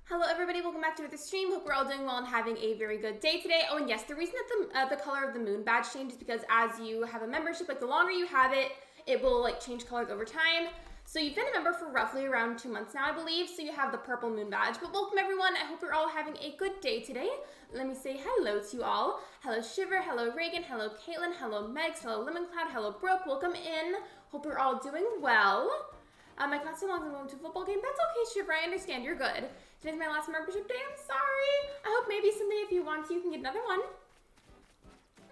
Hello everybody, welcome back to another stream. Hope we're all doing well and having a very good day today. Oh, and yes, the reason that the color of the moon badge changed is because as you have a membership, like the longer you have it, it will like change colors over time. So you've been a member for roughly around 2 months now, I believe, so you have the purple moon badge. But welcome everyone, I hope you're all having a good day today. Let me say hello to you all. Hello Shiver, hello Reagan, hello Caitlin, hello Megs, hello Lemon Cloud, hello Brooke, welcome in. Hope you're all doing well. I can't stay long as I'm going to a football game. That's okay, Shiver, I understand, you're good. Today's my last membership day, I'm sorry. I hope maybe someday if you want to, you can get another one.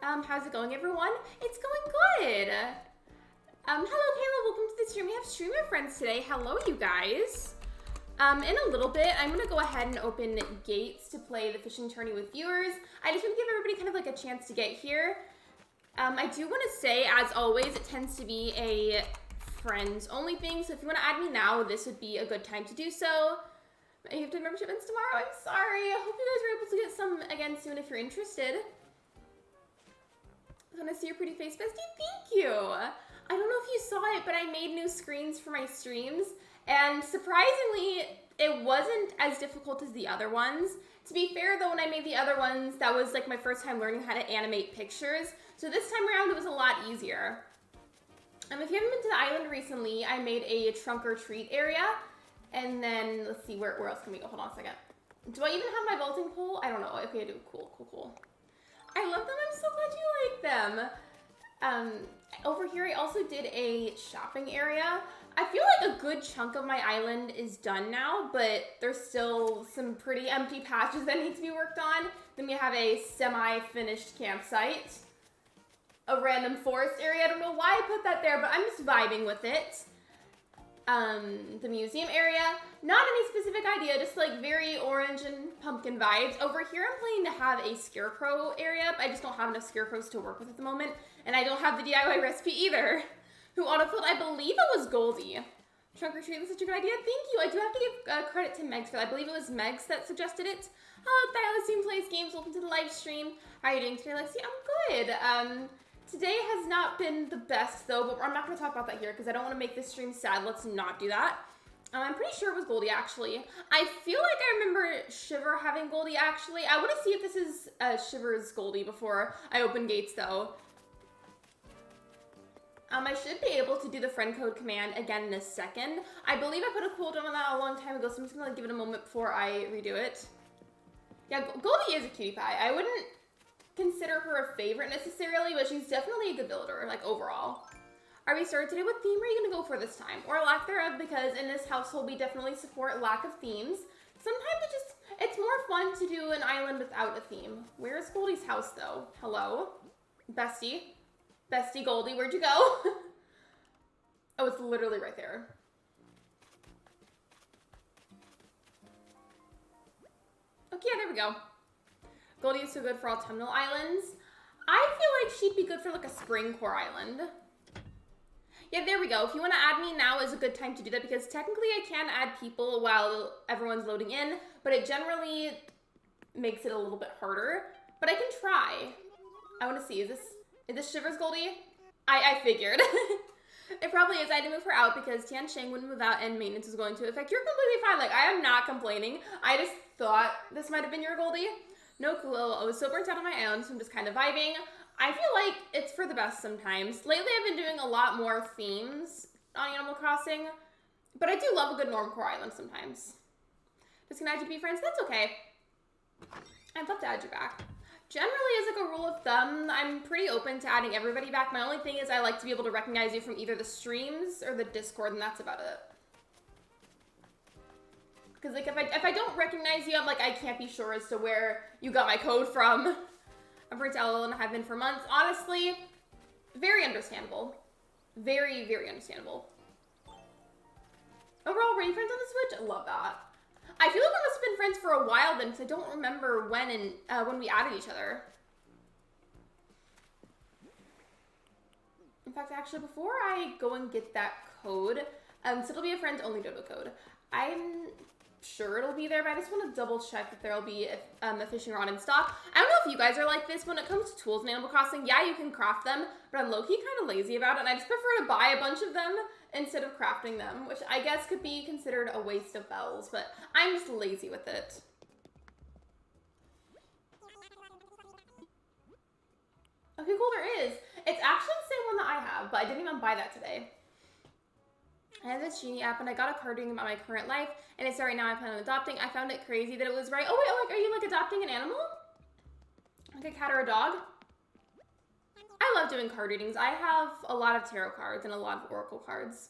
How's it going, everyone? It's going good. Hello, Kayla, welcome to the stream. We have streamer friends today. Hello, you guys. In a little bit, I'm gonna go ahead and open gates to play the fishing tourney with viewers. I just want to give everybody kind of like a chance to get here. I do want to say, as always, it tends to be a friends only thing, so if you want to add me now, this would be a good time to do so. You have to membership ends tomorrow. I'm sorry. I hope you guys are able to get some again soon if you're interested. I want to see your pretty face, bestie. Thank you. I don't know if you saw it, but I made new screens for my streams, and surprisingly, it wasn't as difficult as the other ones. To be fair, though, when I made the other ones, that was like my first time learning how to animate pictures, so this time around it was a lot easier. If you haven't been to the island recently, I made a trunk or treat area. And then, let's see, where else can we go? Hold on a second. Do I even have my vaulting pole? I don't know. Okay, I do. Cool. I love them. I'm so glad you like them. Over here, I also did a shopping area. I feel like a good chunk of my island is done now, but there's still some pretty empty patches that need to be worked on. Then we have a semi-finished campsite. A random forest area. I don't know why I put that there, but I'm just vibing with it. The museum area, not any specific idea, just like very orange and pumpkin vibes. Over here, I'm planning to have a scarecrow area, but I just don't have enough scarecrows to work with at the moment, and I don't have the DIY recipe either. Who autofilled? I believe it was Goldie. Trunk or treat was such a good idea. Thank you. I do have to give credit to Megs for that. I believe it was Megs that suggested it. Hello, Thylacine Plays Games. Welcome to the live stream. How are you doing today, Lexi? I'm good. Today has not been the best though, but I'm not going to talk about that here because I don't want to make this stream sad. Let's not do that. I'm pretty sure it was Goldie actually. I feel like I remember Shiver having Goldie actually. I want to see if this is Shiver's Goldie before I open gates though. I should be able to do the friend code command again in a second. I believe I put a cooldown on that a long time ago, so I'm just going to give it a moment before I redo it. Yeah, Goldie is a cutie pie. I wouldn't consider her a favorite necessarily, but she's definitely a good builder, like overall. Are we started today? What theme are you gonna go for this time? Or lack thereof, because in this household we definitely support lack of themes. Sometimes it's more fun to do an island without a theme. Where's Goldie's house though? Hello? Bestie? Bestie Goldie, where'd you go? Oh, it's literally right there. Okay, yeah, there we go. Goldie is so good for autumnal islands. I feel like she'd be good for like a spring core island. Yeah, there we go. If you want to add me now is a good time to do that because technically I can add people while everyone's loading in, but it generally makes it a little bit harder. But I can try. I want to see, is this Shiver's Goldie? I figured. It probably is. I had to move her out because Tian Sheng wouldn't move out and maintenance was going to affect. You're completely fine. Like, I am not complaining. I just thought this might have been your Goldie. No cool. I was so burnt out on my own, so I'm just kind of vibing. I feel like it's for the best sometimes. Lately, I've been doing a lot more themes on Animal Crossing, but I do love a good normcore island sometimes. Just gonna add you to be friends? That's okay. I'd love to add you back. Generally, as like a rule of thumb, I'm pretty open to adding everybody back. My only thing is I like to be able to recognize you from either the streams or the Discord, and that's about it. Because like if I don't recognize you, I'm like I can't be sure as to where you got my code from. I'm burnt out and have been for months. Honestly, very understandable. Very, very understandable. Overall, were you friends on the Switch? I love that. I feel like we must have been friends for a while then, because I don't remember when we added each other. In fact, actually, before I go and get that code, so it'll be a friends only dodo code. I'm sure it'll be there, but I just want to double check that there'll be a fishing rod in stock. I don't know if you guys are like this when it comes to tools in Animal Crossing. Yeah, you can craft them, but I'm low-key kind of lazy about it, and I just prefer to buy a bunch of them instead of crafting them, which I guess could be considered a waste of bells, but I'm just lazy with it. Okay, cool, there is. It's actually the same one that I have, but I didn't even buy that today. I have this Genie app, and I got a card reading about my current life, and it's right now I plan on adopting. I found it crazy that it was right. Oh, wait, like, are you, like, adopting an animal? Like a cat or a dog? I love doing card readings. I have a lot of tarot cards and a lot of oracle cards.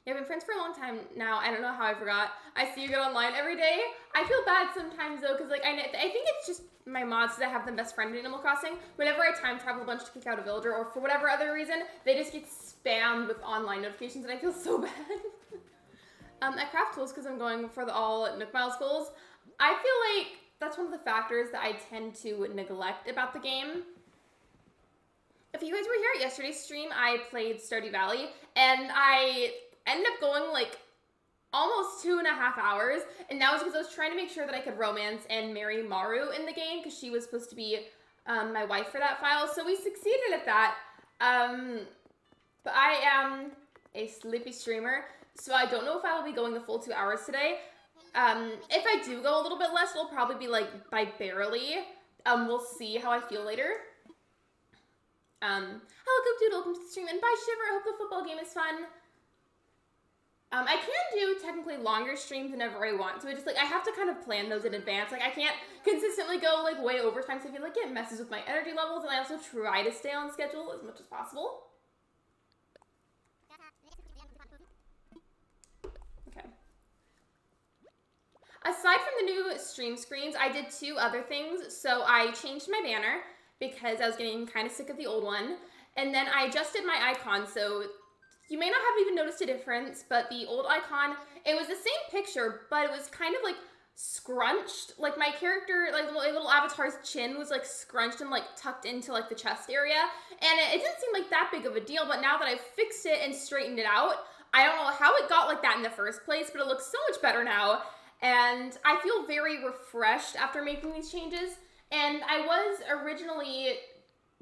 Yeah, I've been friends for a long time now. I don't know how I forgot. I see you get online every day. I feel bad sometimes, though, because, like, I think it's just my mods that have the best friend in Animal Crossing. Whenever I time travel a bunch to kick out a villager, or for whatever other reason, they just get spammed with online notifications, and I feel so bad. I craft tools because I'm going for the all Nook Miles goals. I feel like that's one of the factors that I tend to neglect about the game. If you guys were here at yesterday's stream, I played Stardew Valley, and I ended up going like almost 2.5 hours, and that was because I was trying to make sure that I could romance and marry Maru in the game, because she was supposed to be my wife for that file, so we succeeded at that. But I am a sleepy streamer, so I don't know if I will be going the full 2 hours today. If I do go a little bit less, it'll probably be like by barely. We'll see how I feel later. Hello, Goop Dude, welcome to the stream, and bye, Shiver, I hope the football game is fun. I can do technically longer streams whenever I want, so I just like I have to kind of plan those in advance. Like I can't consistently go like way overtime, so I feel like it messes with my energy levels, and I also try to stay on schedule as much as possible. Okay. Aside from the new stream screens, I did 2 other things. So I changed my banner because I was getting kind of sick of the old one, and then I adjusted my icon. So you may not have even noticed a difference, but the old icon, it was the same picture, but it was kind of like scrunched. Like my character, like little avatar's chin was like scrunched and like tucked into like the chest area. And it didn't seem like that big of a deal, but now that I've fixed it and straightened it out, I don't know how it got like that in the first place, but it looks so much better now. And I feel very refreshed after making these changes. And I was originally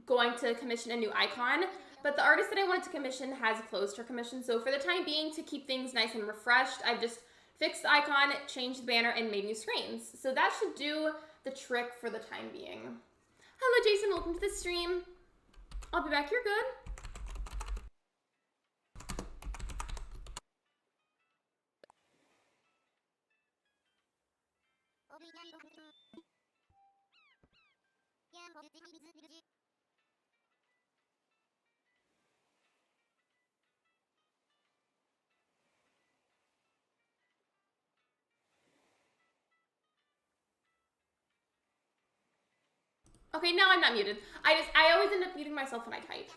going to commission a new icon, but the artist that I wanted to commission has closed her commission. So for the time being, to keep things nice and refreshed, I've just fixed the icon, changed the banner, and made new screens. So that should do the trick for the time being. Hello, Jason. Welcome to the stream. I'll be back. You're good. Okay, now I'm not muted. I always end up muting myself when I type.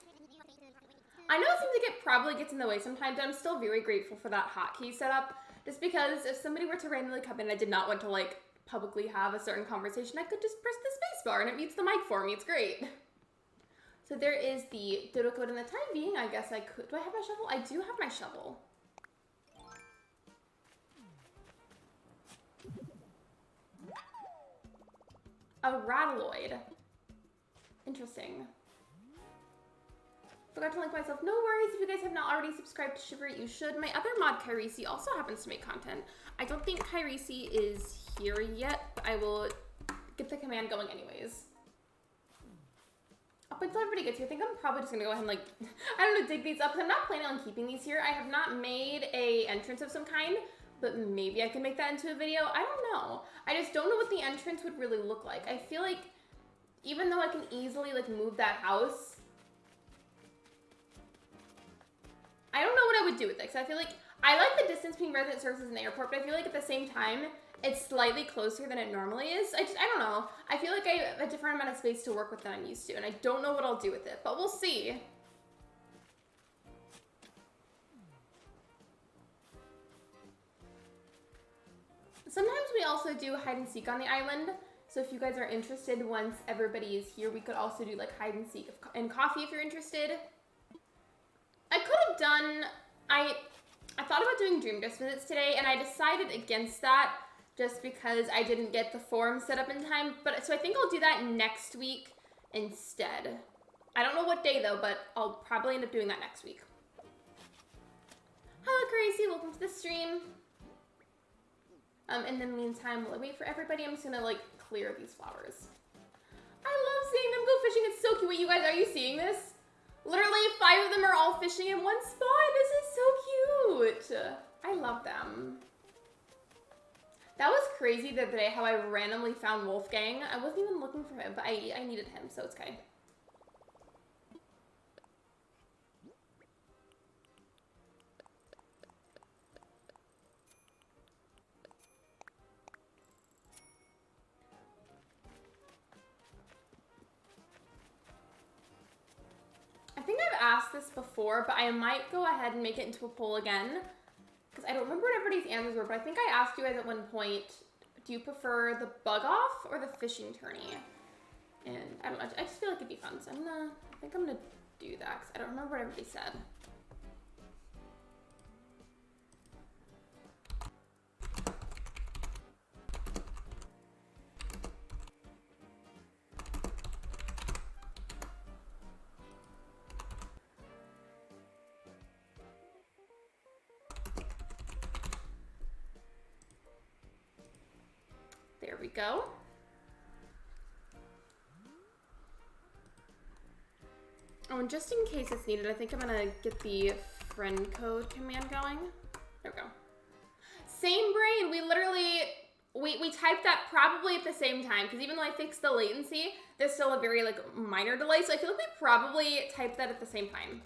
I know it seems like it probably gets in the way sometimes, but I'm still very grateful for that hotkey setup. Just because if somebody were to randomly come in and I did not want to like publicly have a certain conversation, I could just press the space bar and it mutes the mic for me. It's great. So there is the dodo code. In the time being, I guess I could. Do I have my shovel? I do have my shovel. A Rattaloid. Interesting. Forgot to link myself. No worries if you guys have not already subscribed to Shiver, you should. My other mod, Kairisi, also happens to make content. I don't think Kairisi is here yet, but I will get the command going anyways. Up until everybody gets here, I think I'm probably just gonna go ahead and like, I don't know, dig these up, because I'm not planning on keeping these here. I have not made a entrance of some kind, but maybe I can make that into a video. I don't know. I just don't know what the entrance would really look like. I feel like even though I can easily like move that house, I don't know what I would do with it. Because I feel like I like the distance between resident services and the airport, but I feel like at the same time, it's slightly closer than it normally is. I don't know. I feel like I have a different amount of space to work with than I'm used to, and I don't know what I'll do with it, but we'll see. Sometimes we also do hide and seek on the island. So if you guys are interested, once everybody is here, we could also do like hide and seek and coffee if you're interested. I could have done, I I thought about doing dream guest visits today, and I decided against that just because I didn't get the form set up in time. But so I think I'll do that next week instead. I don't know what day though, but I'll probably end up doing that next week. Hello, Gracie. Welcome to the stream. In the meantime, while I wait for everybody, I'm just gonna like clear these flowers. I love seeing them go fishing. It's so cute. Wait, you guys, are you seeing this? Literally 5 of them are all fishing in one spot. This is so cute. I love them. That was crazy the other day how I randomly found Wolfgang. I wasn't even looking for him, but I needed him, so it's okay. I think I've asked this before, but I might go ahead and make it into a poll again. Because I don't remember what everybody's answers were, but I think I asked you guys at one point, do you prefer the bug off or the fishing tourney? And I don't know, I just feel like it'd be fun. So I think I'm gonna do that because I don't remember what everybody said. There we go. Oh, and just in case it's needed, I think I'm gonna get the friend code command going. There we go. Same brain. We literally, we typed that probably at the same time, because even though I fixed the latency, there's still a very like minor delay. So I feel like we probably typed that at the same time.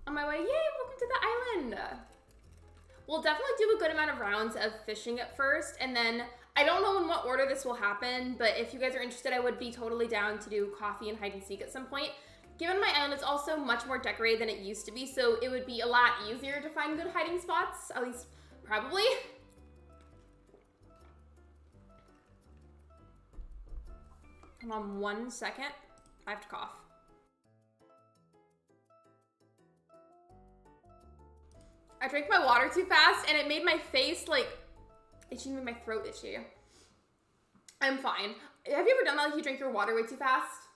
On my way, yay, welcome to the island. We'll definitely do a good amount of rounds of fishing at first, and then I don't know in what order this will happen, but if you guys are interested, I would be totally down to do coffee and hide and seek at some point. Given my island is also much more decorated than it used to be, so it would be a lot easier to find good hiding spots, at least probably. Hold on 1 second, I have to cough. I drank my water too fast and it made my face like itchy, made my throat itchy. I'm fine. Have you ever done that, like you drink your water way too fast?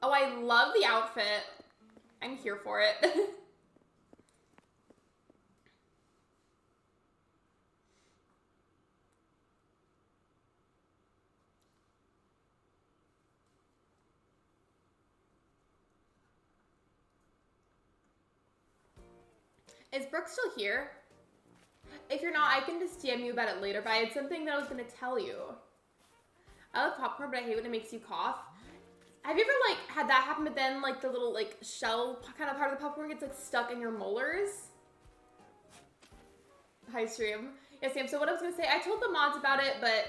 Oh, I love the outfit. I'm here for it. Is Brooke still here? If you're not, I can just DM you about it later, but I had something that I was gonna tell you. I love popcorn, but I hate when it makes you cough. Have you ever like had that happen, but then like the little like shell kind of part of the popcorn gets like stuck in your molars? Hi, stream. Yes, Sam, so what I was gonna say, I told the mods about it, but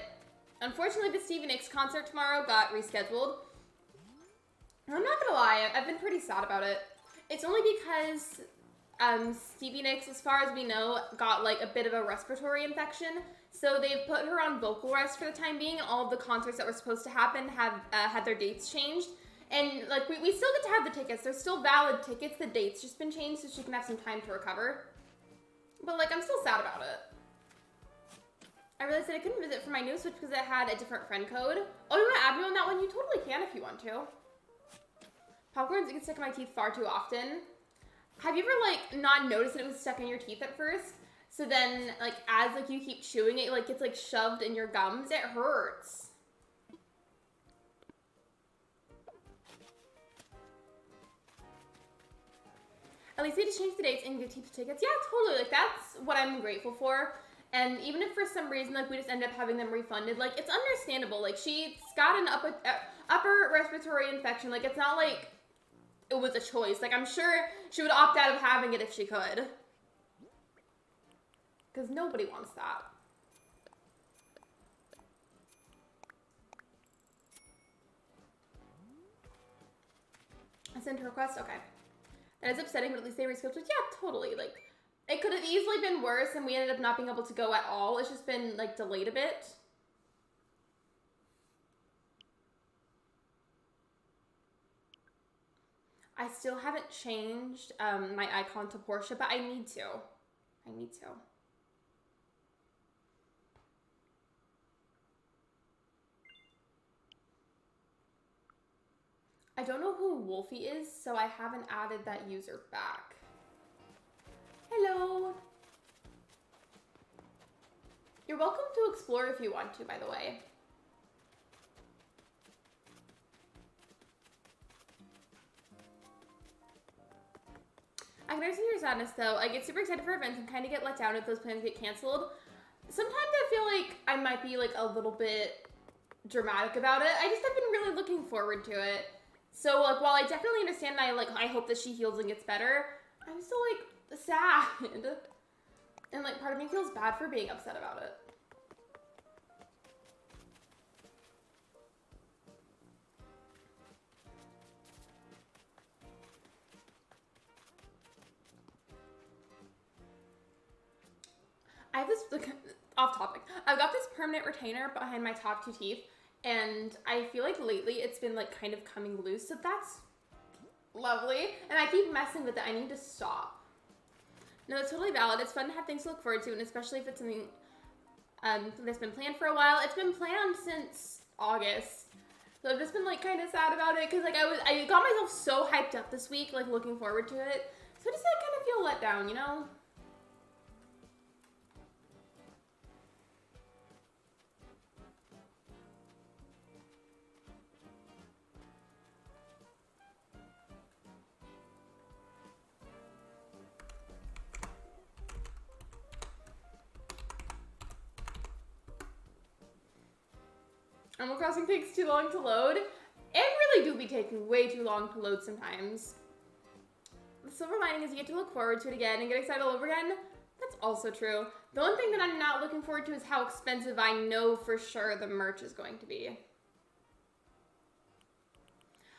unfortunately the Stevie Nicks concert tomorrow got rescheduled. I'm not gonna lie, I've been pretty sad about it. It's only because Stevie Nicks, as far as we know, got like a bit of a respiratory infection. So they've put her on vocal rest for the time being, and all of the concerts that were supposed to happen have had their dates changed. And like we still get to have the tickets. They're still valid tickets. The date's just been changed so she can have some time to recover. But like I'm still sad about it. I realized that I couldn't visit for my new Switch because it had a different friend code. Oh, you want to add me on that one? You totally can if you want to. Popcorn's get stuck in my teeth far too often. Have you ever like not noticed that it was stuck in your teeth at first? So then like as like you keep chewing it, like it's like shoved in your gums. It hurts. At least they just changed the dates and give teeth tickets. Yeah, totally. Like that's what I'm grateful for. And even if for some reason like we just end up having them refunded, like it's understandable. Like she's got an upper respiratory infection. Like it's not like it was a choice. Like I'm sure she would opt out of having it if she could. Because nobody wants that. I sent a request? Okay. That is upsetting, but at least they rescheduled. Yeah, totally. Like, it could have easily been worse and we ended up not being able to go at all. It's just been, like, delayed a bit. I still haven't changed my icon to Portia, but I need to. I need to. I don't know who Wolfie is, so I haven't added that user back. Hello. You're welcome to explore if you want to, by the way. I can understand your sadness though. I get super excited for events and kind of get let down if those plans get canceled. Sometimes I feel like I might be like a little bit dramatic about it. I just have been really looking forward to it. So like while I definitely understand and I hope that she heals and gets better, I'm still like sad. And like part of me feels bad for being upset about it. I have this, like, off topic. I've got this permanent retainer behind my top two teeth, and I feel like lately it's been like kind of coming loose, so that's lovely. And I keep messing with it. I need to stop. No, it's totally valid. It's fun to have things to look forward to, and especially if it's something that's been planned for a while. It's been planned since August, so I've just been like kind of sad about it because like I got myself so hyped up this week, like looking forward to it. So I just like kind of feel let down, you know? Animal Crossing takes too long to load. It really do be taking way too long to load sometimes. The silver lining is you get to look forward to it again and get excited all over again. That's also true. The one thing that I'm not looking forward to is how expensive I know for sure the merch is going to be.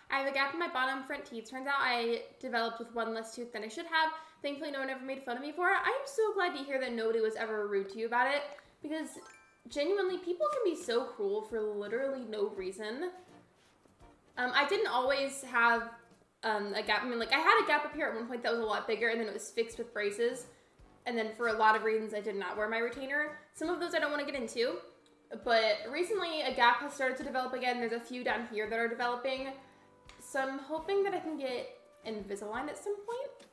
I have a gap in my bottom front teeth. Turns out I developed with one less tooth than I should have. Thankfully, no one ever made fun of me for it. I am so glad to hear that nobody was ever rude to you about it, because genuinely, people can be so cruel for literally no reason. I didn't always have a gap. I mean, like, I had a gap up here at one point that was a lot bigger, and then it was fixed with braces. And then for a lot of reasons, I did not wear my retainer. Some of those I don't want to get into. But recently, a gap has started to develop again. There's a few down here that are developing. So I'm hoping that I can get Invisalign at some point.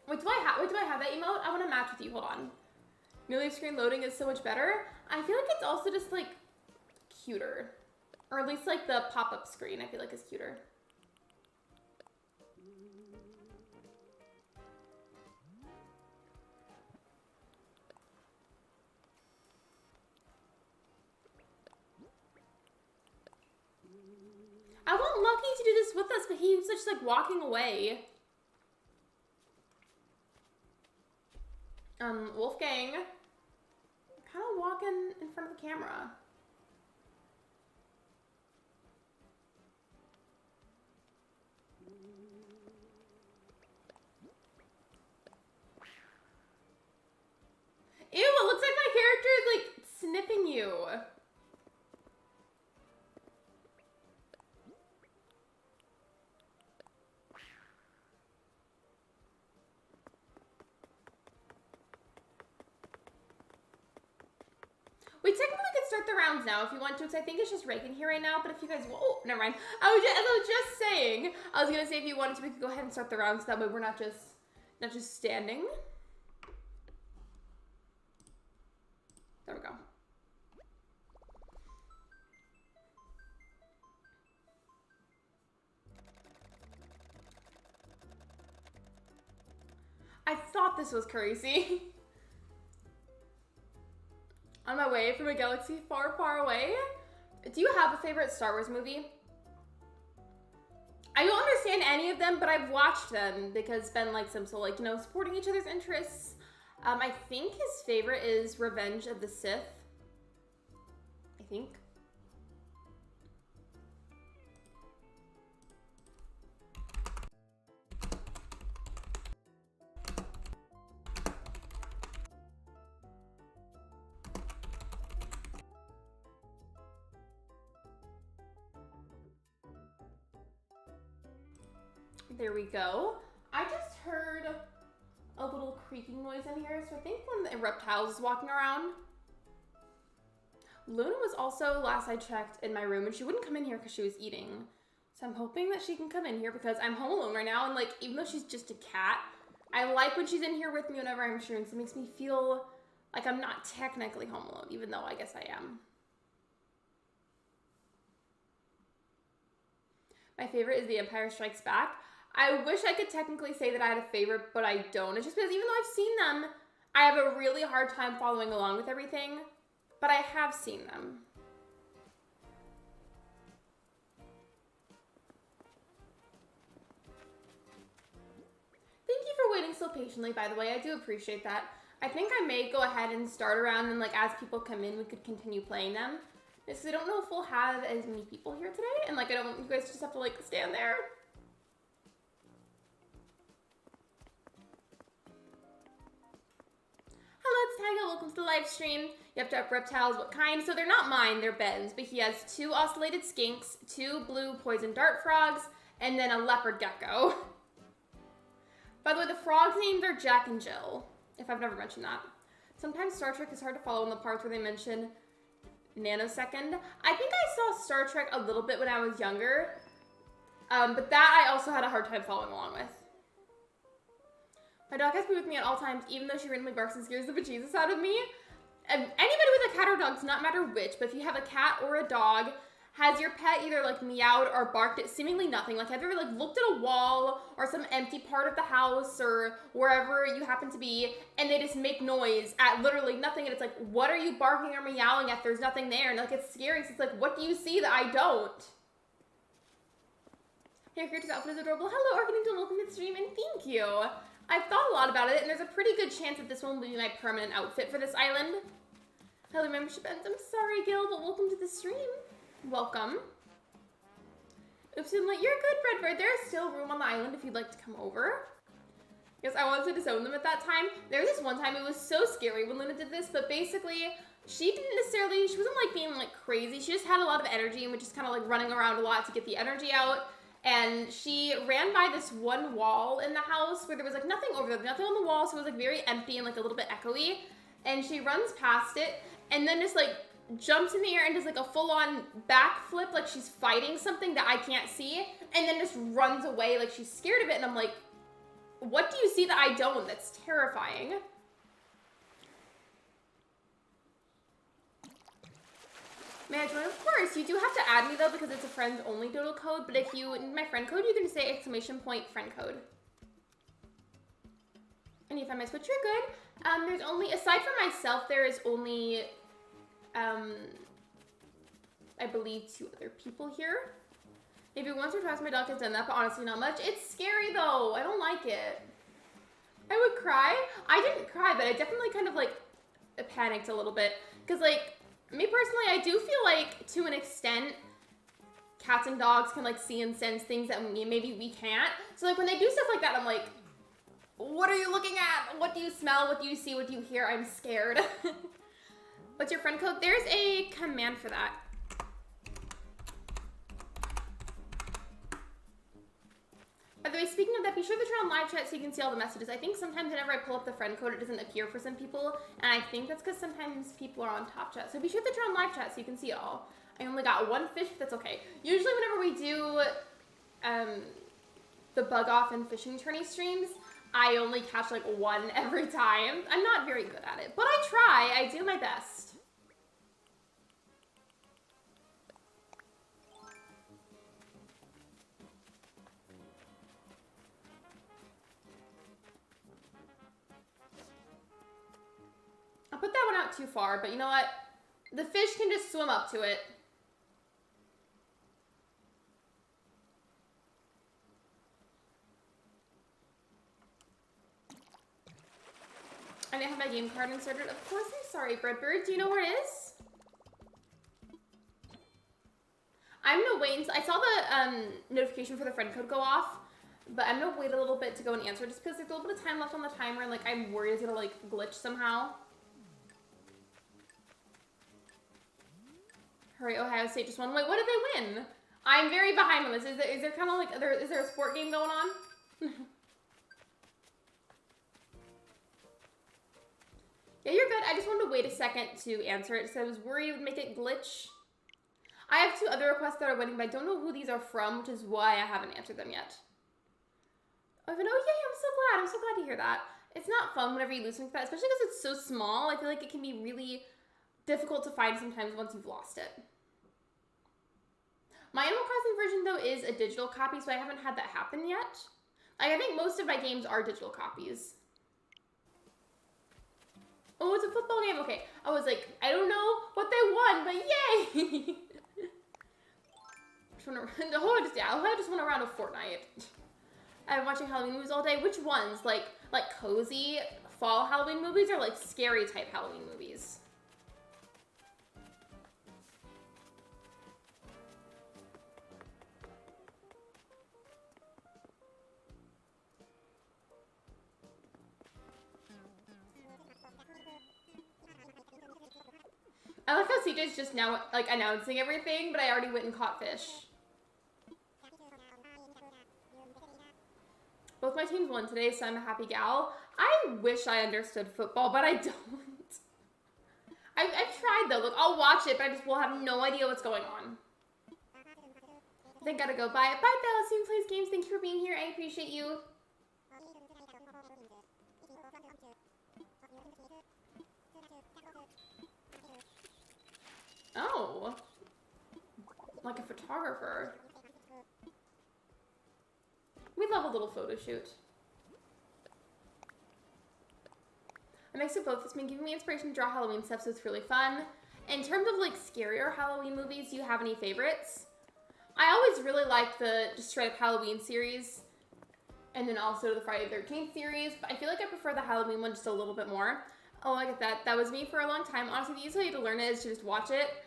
Wait, do I have that emote? I want to match with you. Hold on. New leaf screen loading is so much better. I feel like it's also just like cuter. Or at least like the pop-up screen I feel like is cuter. I want Lucky to do this with us, but he was just like walking away. Wolfgang, kind of walking in front of the camera. Ew, it looks like my character is like sniffing you. We technically could start the rounds now if you want to, because I think it's just Reagan here right now, but if you guys, oh, never mind. I was just saying, I was gonna say if you wanted to, we could go ahead and start the rounds, that way we're not just standing. There we go. I thought this was crazy. On my way from a galaxy far, far away. Do you have a favorite Star Wars movie? I don't understand any of them, but I've watched them because Ben likes them. So like, you know, supporting each other's interests. I think his favorite is Revenge of the Sith. I think. There we go. I just heard a little creaking noise in here, so I think one of the reptiles is walking around. Luna was also, last I checked, in my room, and she wouldn't come in here because she was eating. So I'm hoping that she can come in here because I'm home alone right now, and like, even though she's just a cat, I like when she's in here with me whenever I'm streaming, so it makes me feel like I'm not technically home alone, even though I guess I am. My favorite is The Empire Strikes Back. I wish I could technically say that I had a favorite, but I don't. It's just because even though I've seen them, I have a really hard time following along with everything, but I have seen them. Thank you for waiting so patiently, by the way. I do appreciate that. I think I may go ahead and start around, and like as people come in, we could continue playing them. Just 'cause I don't know if we'll have as many people here today, and like I don't want you guys just have to like stand there. Hello, it's Tyga. Welcome to the live stream. You have to have reptiles. What kind? So they're not mine, they're Ben's, but he has 2 ocellated skinks, 2 blue poison dart frogs, and then a leopard gecko. By the way, the frogs' names are Jack and Jill, if I've never mentioned that. Sometimes Star Trek is hard to follow in the parts where they mention nanosecond. I think I saw Star Trek a little bit when I was younger, but that I also had a hard time following along with. My dog has to be with me at all times, even though she randomly barks and scares the bejesus out of me. Anybody with a cat or dog, does not matter which, but if you have a cat or a dog, has your pet either like meowed or barked at seemingly nothing? Like have you ever like looked at a wall or some empty part of the house or wherever you happen to be, and they just make noise at literally nothing, and it's like, what are you barking or meowing at? There's nothing there, and like it's scary. So it's like, what do you see that I don't? Your character's outfit is adorable. Hello, Arcanito, welcome to the stream, and thank you. I've thought a lot about it, and there's a pretty good chance that this one will be my permanent outfit for this island. Hello, membership ends. I'm sorry, Gil, but welcome to the stream. Welcome. Oops, I'm like, you're good, Redbird. There's still room on the island if you'd like to come over. Yes, I wanted to disown them at that time. There was this one time, it was so scary when Luna did this, but basically, she wasn't like being like crazy. She just had a lot of energy and was just kind of like running around a lot to get the energy out. And she ran by this one wall in the house where there was like nothing over there, nothing on the wall, so it was like very empty and like a little bit echoey. And she runs past it and then just like jumps in the air and does like a full-on backflip like she's fighting something that I can't see, and then just runs away like she's scared of it. And I'm like, what do you see that I don't? That's terrifying. May I join? Of course. You do have to add me though because it's a friends only doodle code, but if you need my friend code, you can say exclamation point friend code. And if I miss what, you're good. There's only, aside from myself, there is only I believe 2 other people here. Maybe once or twice my dog has done that, but honestly not much. It's scary though. I don't like it. I would cry. I didn't cry, but I definitely kind of like panicked a little bit. Because like, me personally, I do feel like to an extent, cats and dogs can like see and sense things that maybe we can't. So like when they do stuff like that, I'm like, what are you looking at? What do you smell? What do you see? What do you hear? I'm scared. What's your friend code? There's a command for that. By the way, speaking of that, be sure to turn on live chat so you can see all the messages. I think sometimes whenever I pull up the friend code, it doesn't appear for some people, and I think that's because sometimes people are on top chat. So be sure to turn on live chat so you can see it all. I only got 1 fish, that's okay. Usually whenever we do the bug off and fishing tourney streams, I only catch like 1 every time. I'm not very good at it, but I try. I do my best. I'll put that one out too far, but you know what? The fish can just swim up to it. I didn't have my game card inserted. Of course, I'm sorry, Breadbird. Do you know where it is? I'm gonna wait until I saw the notification for the friend code go off, but I'm gonna wait a little bit to go and answer just because there's a little bit of time left on the timer, and like I'm worried it's gonna like glitch somehow. Hurry, Ohio State just won. Wait, what did they win? I'm very behind on this. Is there kind of like, is there a sport game going on? Yeah, you're good. I just wanted to wait a second to answer it because I was worried it would make it glitch. I have 2 other requests that are waiting, but I don't know who these are from, which is why I haven't answered them yet. Oh, yay, I'm so glad. I'm so glad to hear that. It's not fun whenever you lose something like that, especially because it's so small. I feel like it can be really difficult to find sometimes once you've lost it. My Animal Crossing version, though, is a digital copy, so I haven't had that happen yet. Like, I think most of my games are digital copies. Oh, it's a football game. Okay. I was like, I don't know what they won, but yay! I just went around a Fortnite. I'm watching Halloween movies all day. Which ones? Like cozy fall Halloween movies or like scary type Halloween movies? I like how CJ's just now like announcing everything, but I already went and caught fish. Both my teams won today, so I'm a happy gal. I wish I understood football, but I don't. I've tried though. Look, I'll watch it, but I just will have no idea what's going on. I think I gotta go. Bye. Bye, Bella. Plays games. Thank you for being here. I appreciate you. Oh. Like a photographer. We love a little photo shoot. A mix of both has been giving me inspiration to draw Halloween stuff, so it's really fun. In terms of like scarier Halloween movies, do you have any favorites? I always really liked the just straight up Halloween series, and then also the Friday the 13th series, but I feel like I prefer the Halloween one just a little bit more. Oh, I get that. That was me for a long time. Honestly, the easiest way to learn it is to just watch it.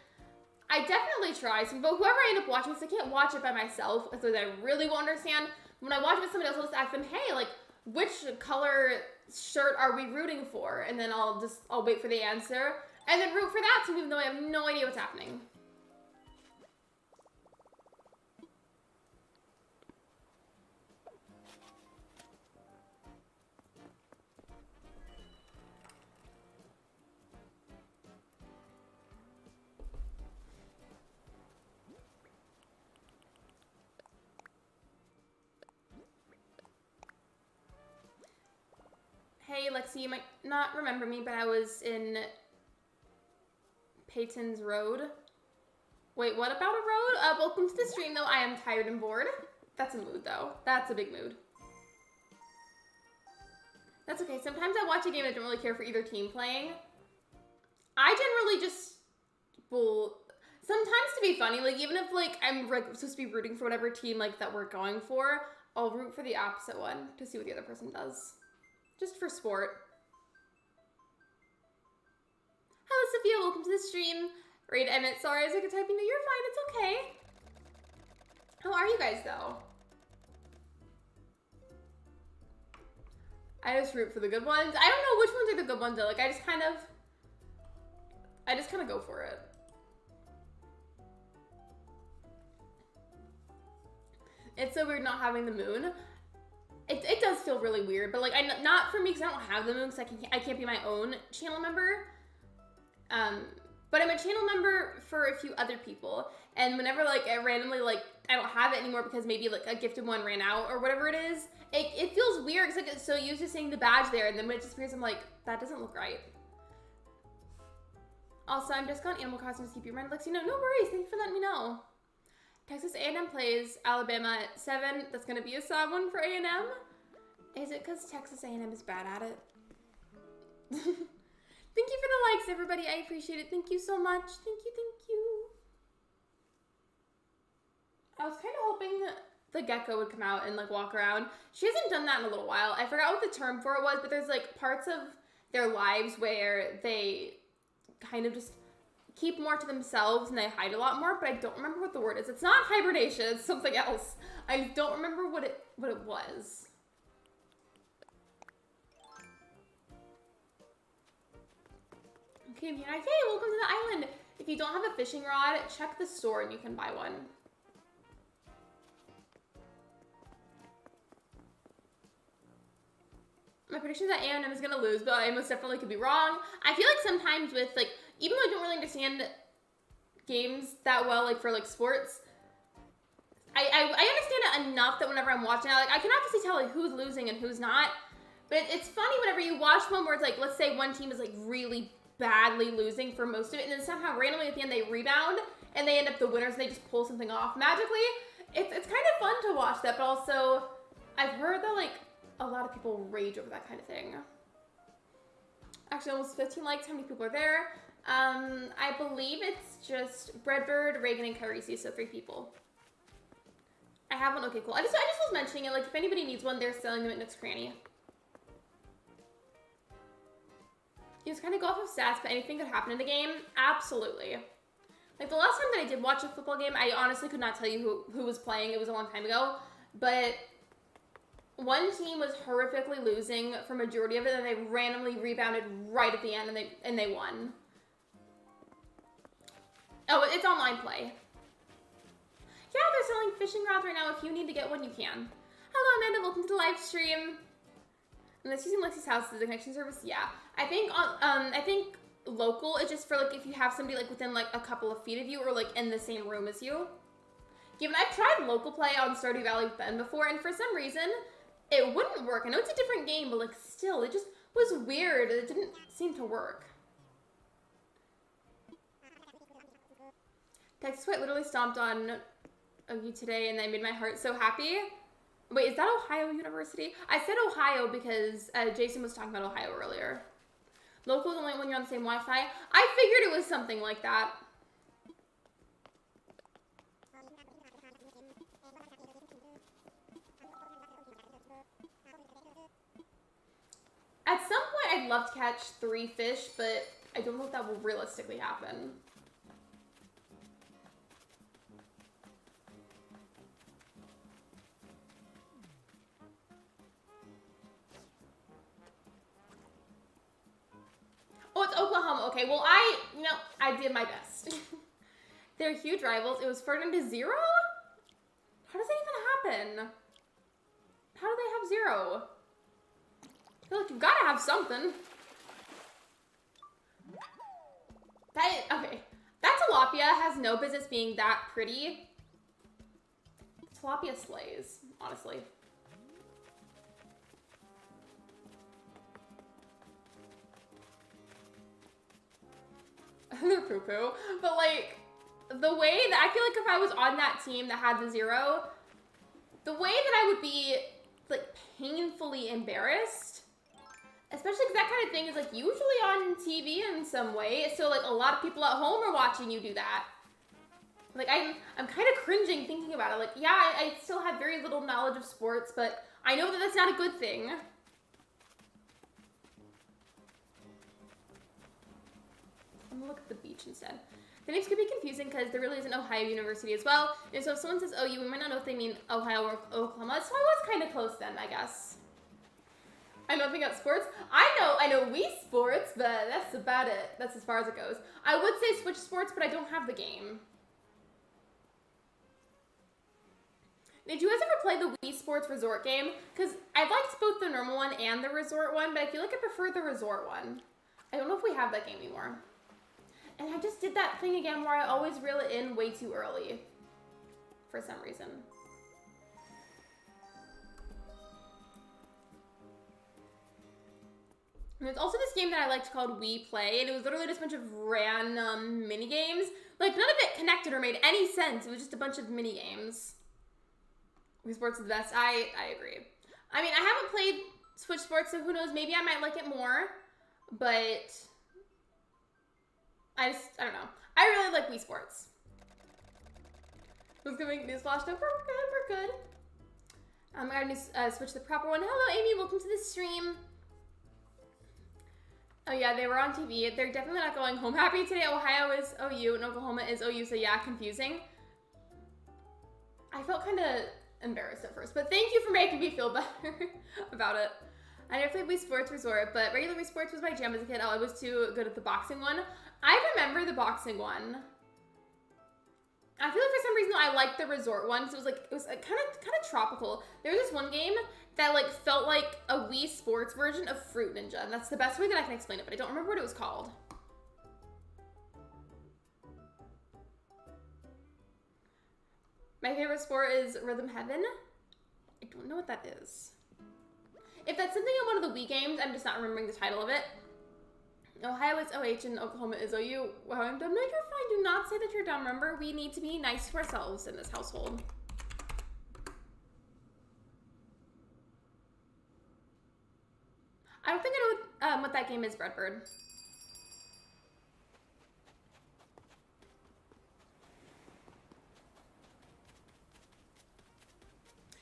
I definitely try, but whoever I end up watching this, I can't watch it by myself, so that I really won't understand. When I watch it with somebody else, I'll just ask them, hey, like, which color shirt are we rooting for? And then I'll wait for the answer, and then root for that team, even though I have no idea what's happening. Hey, Lexi, you might not remember me, but I was in Peyton's Road. Wait, what about a road? Welcome to the stream, though. I am tired and bored. That's a mood, though. That's a big mood. That's okay. Sometimes I watch a game and I don't really care for either team playing. I generally just will... Sometimes to be funny, like, even if, like, I'm supposed to be rooting for whatever team, like, that we're going for, I'll root for the opposite one to see what the other person does. Just for sport. Hello, Sophia. Welcome to the stream. Raid Emmett. Sorry, I was like typing. No, you're fine. It's okay. How are you guys, though? I just root for the good ones. I don't know which ones are the good ones, though. Like, I just kind of go for it. It's so weird not having the moon. It does feel really weird, but like not for me because I don't have the moon because I can't be my own channel member. But I'm a channel member for a few other people, and whenever like I randomly like I don't have it anymore because maybe like a gifted one ran out or whatever it is, it feels weird because like it's so used to seeing the badge there, and then when it disappears, I'm like that doesn't look right. Also, I'm just on Animal Crossing to keep you reminded, Lexi. No worries. Thank you for letting me know. Texas A&M plays Alabama at 7. That's going to be a sad one for A&M. Is it because Texas A&M is bad at it? Thank you for the likes, everybody. I appreciate it. Thank you so much. Thank you. I was kind of hoping the gecko would come out and like walk around. She hasn't done that in a little while. I forgot what the term for it was, but there's like parts of their lives where they kind of just keep more to themselves and they hide a lot more, but I don't remember what the word is. It's not hibernation, it's something else. I don't remember what it was. Okay, I'm here. Hey, welcome to the island. If you don't have a fishing rod, check the store and you can buy one. My prediction is that A&M is going to lose, but I most definitely could be wrong. I feel like sometimes with, like, even though I don't really understand games that well, like, for, like, sports, I understand it enough that whenever I'm watching, I can obviously tell, like, who's losing and who's not. But it's funny whenever you watch one where it's, like, let's say one team is, like, really badly losing for most of it, and then somehow randomly at the end they rebound, and they end up the winners, and they just pull something off magically. It's kind of fun to watch that, but also I've heard that, like, a lot of people rage over that kind of thing. Actually, almost 15 likes. How many people are there? I believe it's just Breadbird, Reagan, and Carisi, so 3 people. I have one. Okay, cool. I just was mentioning it. Like, if anybody needs one, they're selling them at Nook's Cranny. You just kind of go off of stats, but anything could happen in the game. Absolutely. Like, the last time that I did watch a football game, I honestly could not tell you who was playing. It was a long time ago. But one team was horrifically losing for majority of it, and they randomly rebounded right at the end, and they won. Oh, it's online play. Yeah, they're selling fishing rods right now. If you need to get one, you can. Hello, Amanda. Welcome to the live stream. Unless using Lexi's house as a connection service, yeah. I think local is just for, like, if you have somebody, like, within, like, a couple of feet of you or, like, in the same room as you. Given I've tried local play on Stardew Valley with Ben before, and for some reason, it wouldn't work. I know it's a different game, but, like, still, it just was weird. It didn't seem to work. Texas White literally stomped on you today, and that made my heart so happy. Wait, is that Ohio University? I said Ohio because Jason was talking about Ohio earlier. Local is only when you're on the same Wi-Fi. I figured it was something like that. At some point, I'd love to catch 3 fish, but I don't know if that will realistically happen. Oh, it's Oklahoma. Okay, well, I did my best. They're huge rivals. It was Ferdinand to 0? How does that even happen? How do they have 0? I feel like you've got to have something. Okay. That tilapia has no business being that pretty. Tilapia slays, honestly. They're poo-poo. But, like, the way that I feel like if I was on that team that had the 0, the way that I would be, like, painfully embarrassed, especially because that kind of thing is, like, usually on TV in some way. So, like, a lot of people at home are watching you do that. Like, I'm kind of cringing thinking about it. Like, yeah, I still have very little knowledge of sports, but I know that that's not a good thing. I'm gonna look at the beach instead. The names could be confusing because there really is an Ohio University as well. And so if someone says OU, we might not know if they mean Ohio or Oklahoma. So I was kind of close then, I guess. I know nothing about sports. I know Wii Sports, but that's about it. That's as far as it goes. I would say Switch Sports, but I don't have the game. Did you guys ever play the Wii Sports Resort game? Because I liked both the normal one and the resort one, but I feel like I prefer the resort one. I don't know if we have that game anymore. And I just did that thing again where I always reel it in way too early. For some reason. And there's also this game that I liked called Wii Play, and it was literally just a bunch of random mini games. Like, none of it connected or made any sense. It was just a bunch of mini games. Wii Sports is the best. I agree. I mean, I haven't played Switch Sports, so who knows? Maybe I might like it more. But I don't know. I really like Wii Sports. Who's gonna make newsflash? No, we're good. I gotta switch the proper one. Hello, Amy. Welcome to the stream. Oh yeah, they were on TV. They're definitely not going home happy today. Ohio is OU and Oklahoma is OU, so yeah, confusing. I felt kind of embarrassed at first, but thank you for making me feel better about it. I never played Wii Sports Resort, but regular Wii Sports was my jam as a kid. Oh, I was too good at the boxing one. I remember the boxing one. I feel like for some reason I liked the resort one, because it was kind of tropical. There was this one game that like felt like a Wii Sports version of Fruit Ninja, and that's the best way that I can explain it, but I don't remember what it was called. My favorite sport is Rhythm Heaven. I don't know what that is. If that's something in one of the Wii games, I'm just not remembering the title of it. Ohio is OH and Oklahoma is OU. Wow, I'm dumb. No, you're fine. Do not say that you're dumb. Remember, we need to be nice to ourselves in this household. I don't think I know what that game is, Breadbird.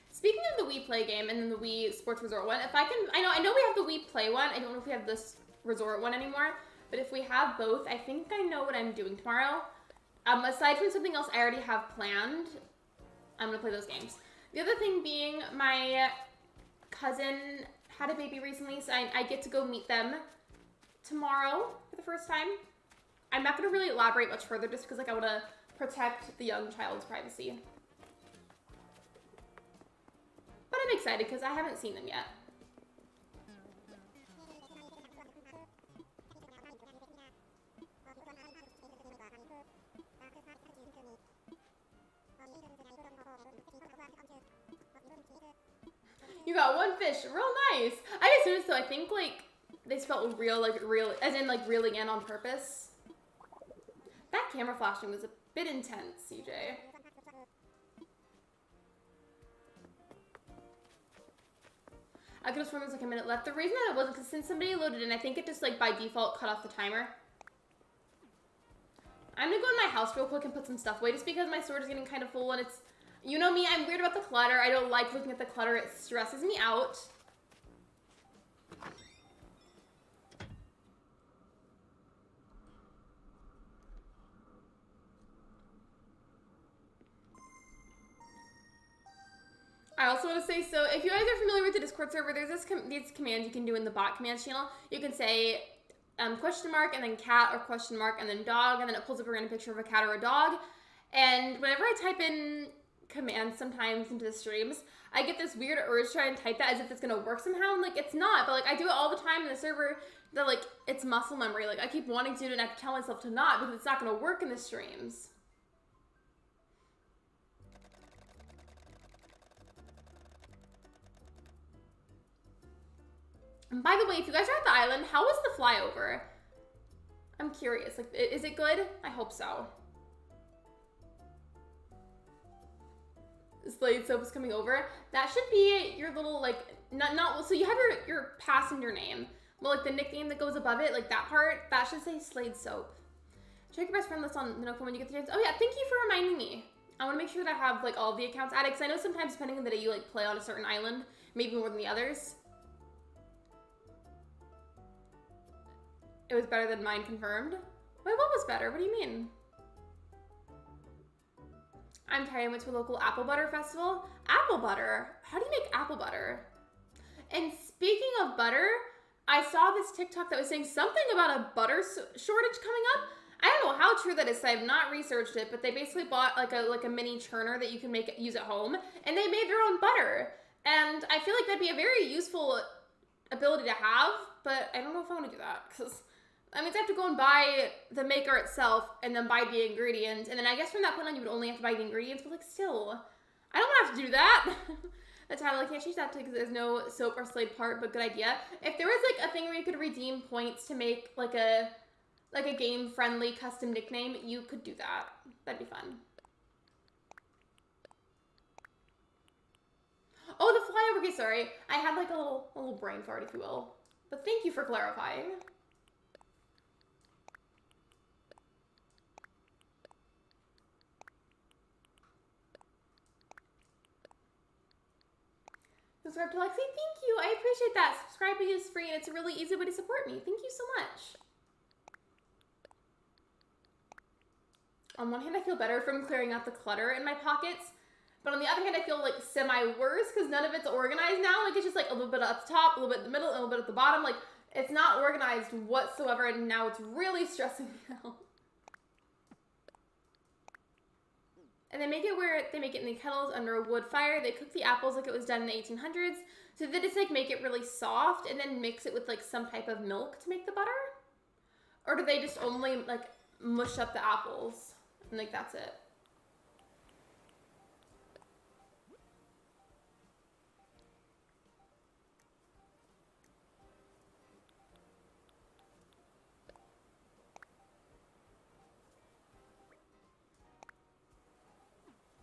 Speaking of the Wii Play game and then the Wii Sports Resort one, if I can, I know we have the Wii Play one. I don't know if we have this Resort one anymore, but if we have both, I think I know what I'm doing tomorrow. Aside from something else I already have planned, I'm gonna play those games. The other thing being, my cousin had a baby recently, so I get to go meet them tomorrow for the first time. I'm not gonna really elaborate much further just because like I wanna protect the young child's privacy. But I'm excited because I haven't seen them yet. You got one fish, real nice. I just noticed though, I think like they spelled real, as in like reeling in on purpose. That camera flashing was a bit intense, CJ. I could have sworn there was like a minute left. The reason that it wasn't because since somebody loaded in, I think it just like by default cut off the timer. I'm gonna go in my house real quick and put some stuff away just because my storage is getting kind of full and it's, you know me, I'm weird about the clutter. I don't like looking at the clutter. It stresses me out. I also want to say, so if you guys are familiar with the Discord server, there's these commands you can do in the bot commands channel. You can say question mark and then cat or question mark and then dog, and then it pulls up a random picture of a cat or a dog. And whenever I type in commands sometimes into the streams, I get this weird urge to try and type that as if it's gonna work somehow, and like it's not, but like I do it all the time in the server that like it's muscle memory. Like I keep wanting to do it and I have to tell myself to not because it's not gonna work in the streams. And by the way, if you guys are at the island, how was the flyover? I'm curious. Like, is it good? I hope so. Slade Soap is coming over. That should be your little, like, so you have your passenger name. Well, like, the nickname that goes above it, like, that part, that should say Slade Soap. Check your best friend list on the Nokia when you get the chance. Oh, yeah, thank you for reminding me. I want to make sure that I have, like, all of the accounts added, because I know sometimes, depending on the day you, like, play on a certain island, maybe more than the others. It was better than mine, confirmed. Wait, what was better? What do you mean? I'm tired. I went to a local apple butter festival. Apple butter? How do you make apple butter? And speaking of butter, I saw this TikTok that was saying something about a butter shortage coming up. I don't know how true that is. I have not researched it, but they basically bought like a mini churner that you can use at home, and they made their own butter. And I feel like that'd be a very useful ability to have, but I don't know if I want to do that because that means I have to go and buy the maker itself and then buy the ingredients. And then I guess from that point on, you would only have to buy the ingredients, but like still, I don't want to have to do that. The title, I can't change that because there's no soap or Slade part, but good idea. If there was like a thing where you could redeem points to make like a game-friendly custom nickname, you could do that. That'd be fun. Oh, the flyover. Okay, sorry. I had like a little brain fart, if you will. But thank you for clarifying. Subscribe to Lexi. Thank you. I appreciate that. Subscribing is free and it's a really easy way to support me. Thank you so much. On one hand, I feel better from clearing out the clutter in my pockets. But on the other hand, I feel like semi-worse because none of it's organized now. Like, it's just like a little bit at the top, a little bit in the middle, a little bit at the bottom. Like, it's not organized whatsoever, and now it's really stressing me out. And they make it where they make it in the kettles under a wood fire. They cook the apples like it was done in the 1800s. So they just like make it really soft and then mix it with like some type of milk to make the butter. Or do they just only like mush up the apples and like that's it?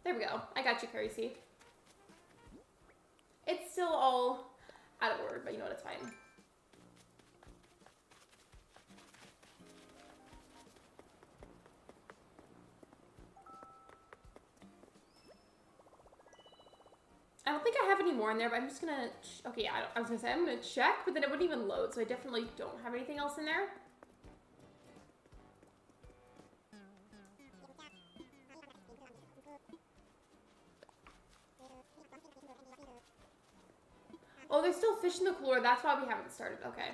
There we go. I got you, Curry C. It's still all out of order, but you know what? It's fine. I don't think I have any more in there, but I'm just gonna... Okay, yeah, I was gonna say I'm gonna check, but then it wouldn't even load, so I definitely don't have anything else in there. Oh, there's still fish in the cooler. That's why we haven't started. Okay.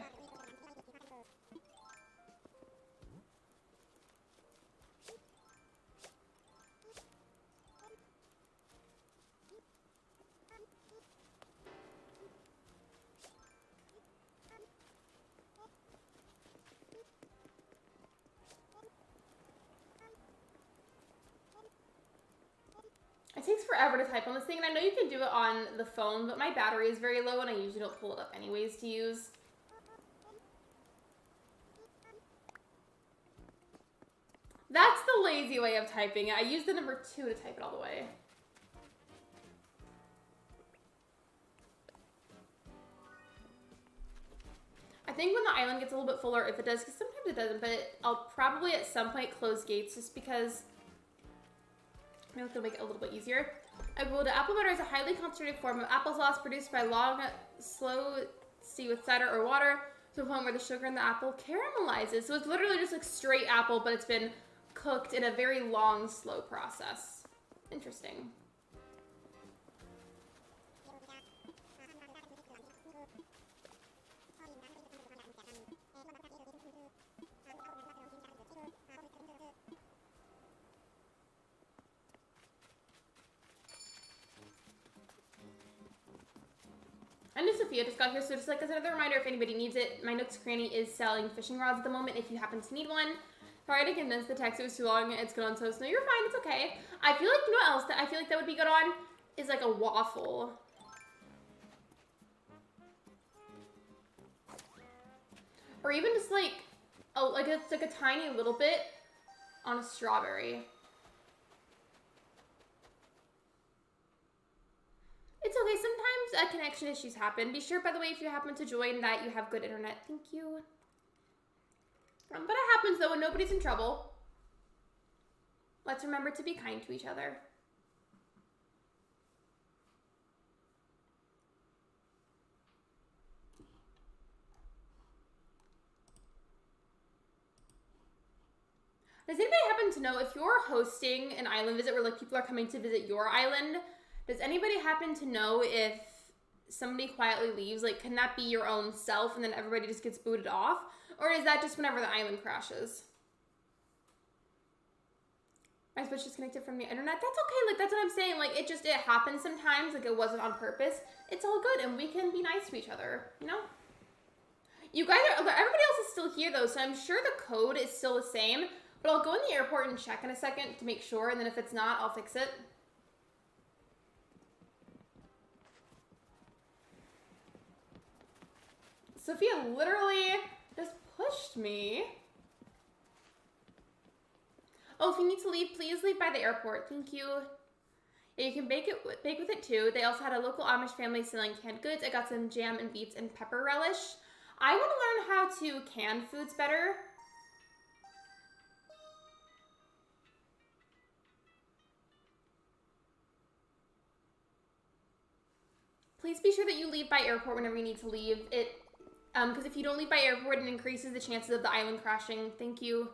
It takes forever to type on this thing, and I know you can do it on the phone, but my battery is very low, and I usually don't pull it up anyways to use. That's the lazy way of typing it. I use the number 2 to type it all the way. I think when the island gets a little bit fuller, if it does, because sometimes it doesn't, but I'll probably at some point close gates just because maybe it'll make it a little bit easier. I ruled that apple butter is a highly concentrated form of applesauce produced by long, slow stew with cider or water to the point where the sugar in the apple caramelizes. So it's literally just like straight apple, but it's been cooked in a very long, slow process. Interesting. I knew Sophia just got here, so just like as another reminder, if anybody needs it, my Nook's Cranny is selling fishing rods at the moment if you happen to need one. Sorry to condense the text, it was too long, it's good on toast. No, you're fine, it's okay. I feel like, you know what else that I feel like that would be good on? Is like a waffle. Or even just like, oh, like it's like a tiny little bit on a strawberry. It's okay, sometimes connection issues happen. Be sure, by the way, if you happen to join that you have good internet. Thank you. But it happens though, and nobody's in trouble. Let's remember to be kind to each other. Does anybody happen to know if you're hosting an island visit where like people are coming to visit your island? Does anybody happen to know if somebody quietly leaves? Like, can that be your own self and then everybody just gets booted off? Or is that just whenever the island crashes? My Switch disconnected from the internet. That's okay. Like, that's what I'm saying. Like, it happens sometimes. Like, it wasn't on purpose. It's all good, and we can be nice to each other, you know? You guys are, everybody else is still here, though, so I'm sure the code is still the same. But I'll go in the airport and check in a second to make sure, and then if it's not, I'll fix it. Sophia literally just pushed me. Oh, if you need to leave, please leave by the airport. Thank you. Yeah, you can bake with it too. They also had a local Amish family selling canned goods. I got some jam and beets and pepper relish. I want to learn how to can foods better. Please be sure that you leave by airport whenever you need to leave. Because if you don't leave by airport, it increases the chances of the island crashing. Thank you.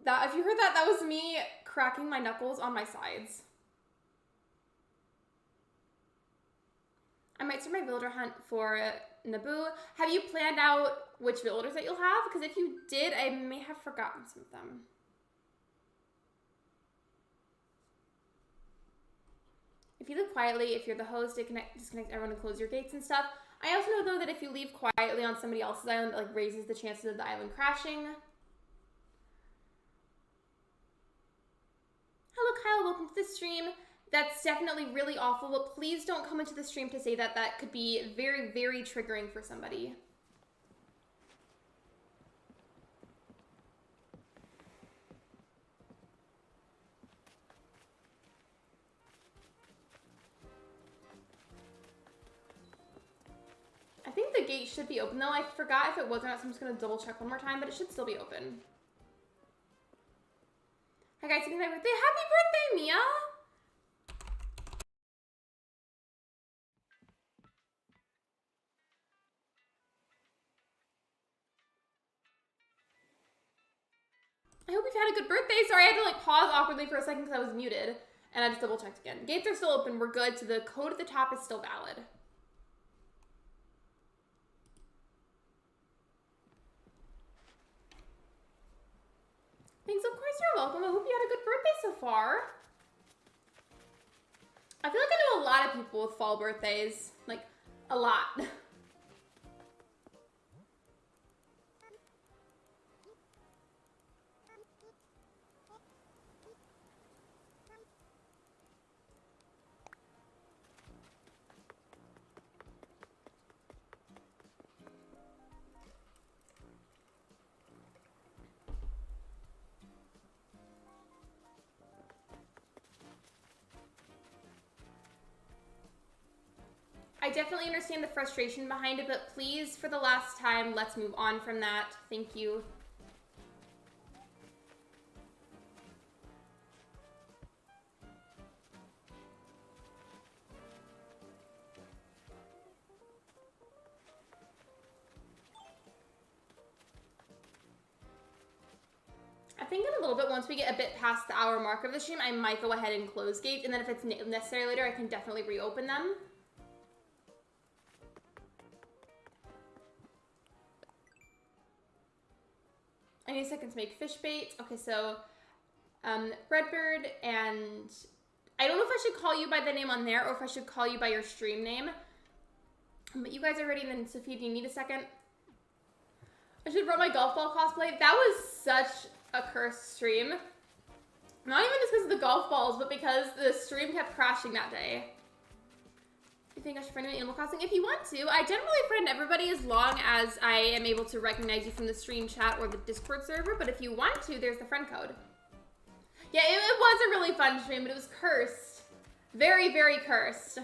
If you heard that, that was me cracking my knuckles on my sides. I might start my villager hunt for Naboo. Have you planned out which villagers that you'll have? Because if you did, I may have forgotten some of them. If you live quietly, if you're the host, disconnect everyone and close your gates and stuff. I also know, though, that if you leave quietly on somebody else's island, it like raises the chances of the island crashing. Hello, Kyle. Welcome to the stream. That's definitely really awful, but please don't come into the stream to say that. That could be very, very triggering for somebody. I think the gate should be open, though. I forgot if it was or not, so I'm just going to double check one more time, but it should still be open. Hi, guys. It's my birthday. Happy birthday, Mia! I hope you've had a good birthday. Sorry, I had to like pause awkwardly for a second because I was muted. And I just double checked again. Gates are still open. We're good. So the code at the top is still valid. Thanks, of course you're welcome. I hope you had a good birthday so far. I feel like I know a lot of people with fall birthdays. Like, a lot. I definitely understand the frustration behind it, but please, for the last time, let's move on from that. Thank you. I think in a little bit, once we get a bit past the hour mark of the stream, I might go ahead and close gates, and then if it's necessary later, I can definitely reopen them. I need a second to make fish bait. Okay, so Redbird, and I don't know if I should call you by the name on there or if I should call you by your stream name. But you guys are ready, and then Sophia, do you need a second? I should run my golf ball cosplay. That was such a cursed stream. Not even just because of the golf balls, but because the stream kept crashing that day. You think I should friend you in Animal Crossing? If you want to, I generally friend everybody as long as I am able to recognize you from the stream chat or the Discord server, but if you want to, there's the friend code. Yeah, it was a really fun stream, but it was cursed. Very, very cursed.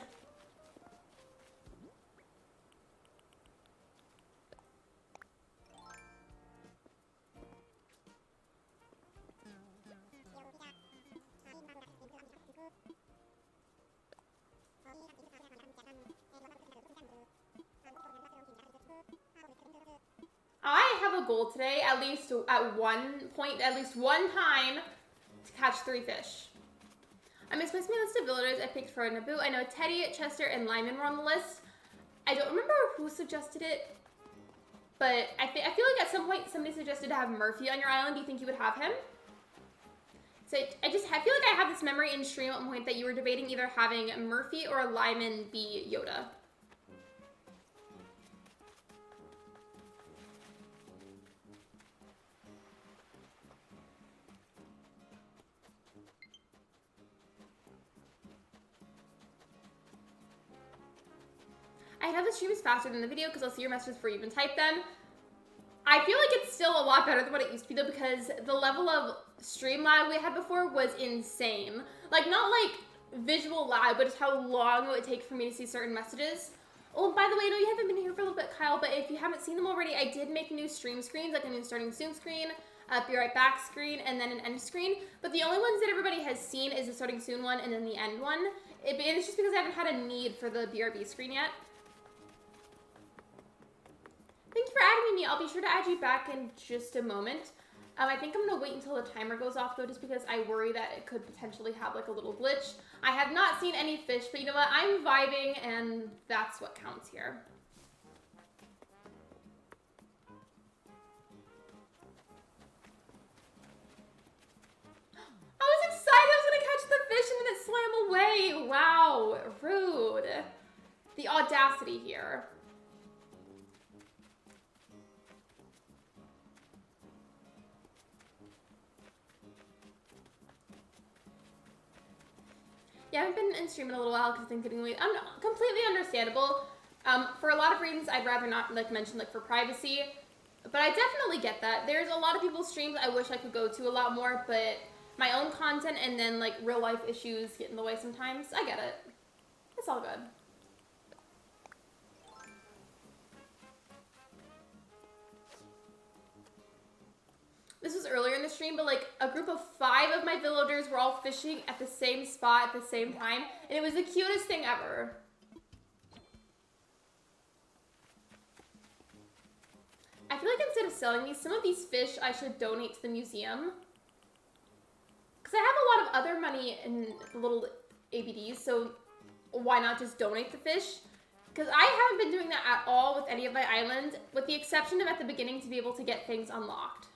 I have a goal today, at least at one point, at least one time, to catch 3 fish. I'm expecting my list of villagers I picked for Naboo. I know Teddy, Chester, and Lyman were on the list. I don't remember who suggested it, but I feel like at some point somebody suggested to have Murphy on your island. Do you think you would have him? So I feel like I have this memory in stream at one point that you were debating either having Murphy or Lyman be Yoda. I have the stream is faster than the video because I'll see your messages before you even type them. I feel like it's still a lot better than what it used to be though, because the level of stream lag we had before was insane. Like, not like visual lag, but just how long it would take for me to see certain messages. Oh, by the way, I know you haven't been here for a little bit, Kyle, but if you haven't seen them already, I did make new stream screens, like a new starting soon screen, be right back screen, and then an end screen. But the only ones that everybody has seen is the starting soon one and then the end one. It's just because I haven't had a need for the BRB screen yet. Thank you for adding me. I'll be sure to add you back in just a moment. I think I'm gonna wait until the timer goes off though, just because I worry that it could potentially have like a little glitch. I have not seen any fish, but you know what? I'm vibing and that's what counts here. I was excited I was gonna catch the fish and then it swam away. Wow, rude. The audacity here. Yeah, I haven't been in stream in a little while because I've been getting away. Completely understandable. For a lot of reasons, I'd rather not like mention like for privacy, but I definitely get that. There's a lot of people's streams I wish I could go to a lot more, but my own content and then like real life issues get in the way sometimes. I get it. It's all good. This was earlier in the stream, but like a group of 5 of my villagers were all fishing at the same spot at the same time, and it was the cutest thing ever. I feel like instead of selling these, some of these fish I should donate to the museum. Because I have a lot of other money in the little ABDs, so why not just donate the fish? Because I haven't been doing that at all with any of my islands, with the exception of at the beginning to be able to get things unlocked.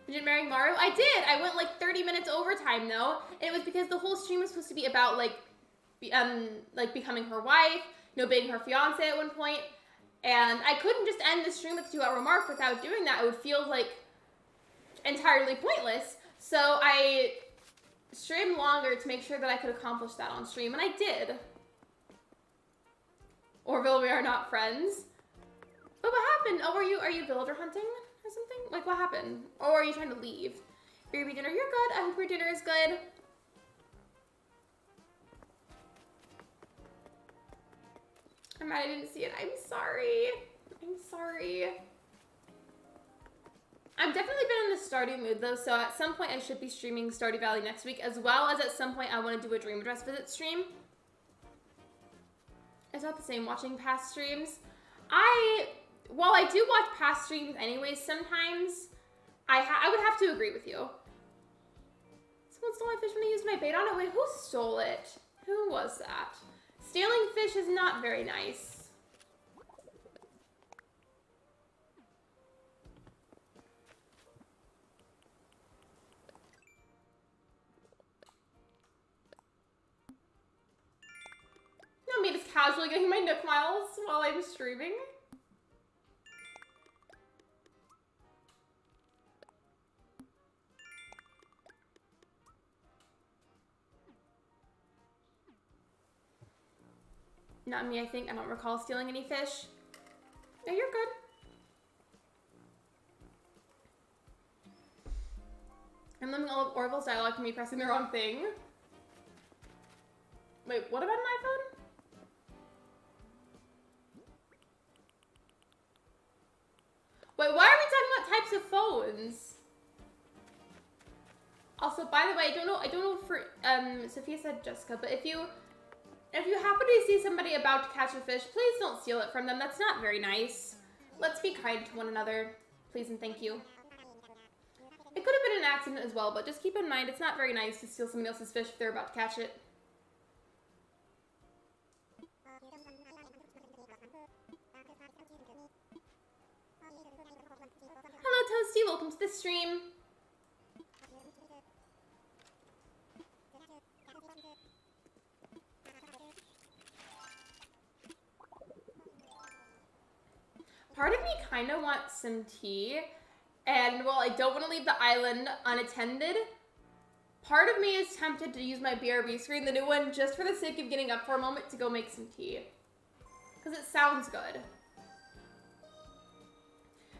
Did marrying Mario? I did! I went like 30 minutes overtime though, and it was because the whole stream was supposed to be about like becoming her wife, you know, being her fiance at one point, and I couldn't just end the stream with a 2-hour mark without doing that. It would feel like entirely pointless, so I streamed longer to make sure that I could accomplish that on stream, and I did. Orville, we are not friends. But what happened? Oh, are you villager hunting or something? Like, what happened? Or are you trying to leave? Baby dinner, you're good. I hope your dinner is good. I'm mad I didn't see it. I'm sorry. I'm sorry. I've definitely been in the Stardew mood though, so at some point I should be streaming Stardew Valley next week, as well as at some point I want to do a Dream Address visit stream. It's not the same watching past streams. While I do watch past streams anyways sometimes, I would have to agree with you. Someone stole my fish when I used my bait on it. Wait, who stole it? Who was that? Stealing fish is not very nice. No, me just casually getting my Nook Miles while I'm streaming. Not me, I think. I don't recall stealing any fish. No, you're good. I'm learning all of Orville's dialogue from me pressing the wrong thing. Wait, what about an iPhone? Wait, why are we talking about types of phones? Also, by the way, I don't know for Sophia said Jessica, but if you happen to see somebody about to catch a fish, please don't steal it from them. That's not very nice. Let's be kind to one another. Please and thank you. It could have been an accident as well, but just keep in mind it's not very nice to steal somebody else's fish if they're about to catch it. Hello Toasty, welcome to the stream. Part of me kind of wants some tea, and while I don't want to leave the island unattended, part of me is tempted to use my BRB screen, the new one, just for the sake of getting up for a moment to go make some tea. Because it sounds good.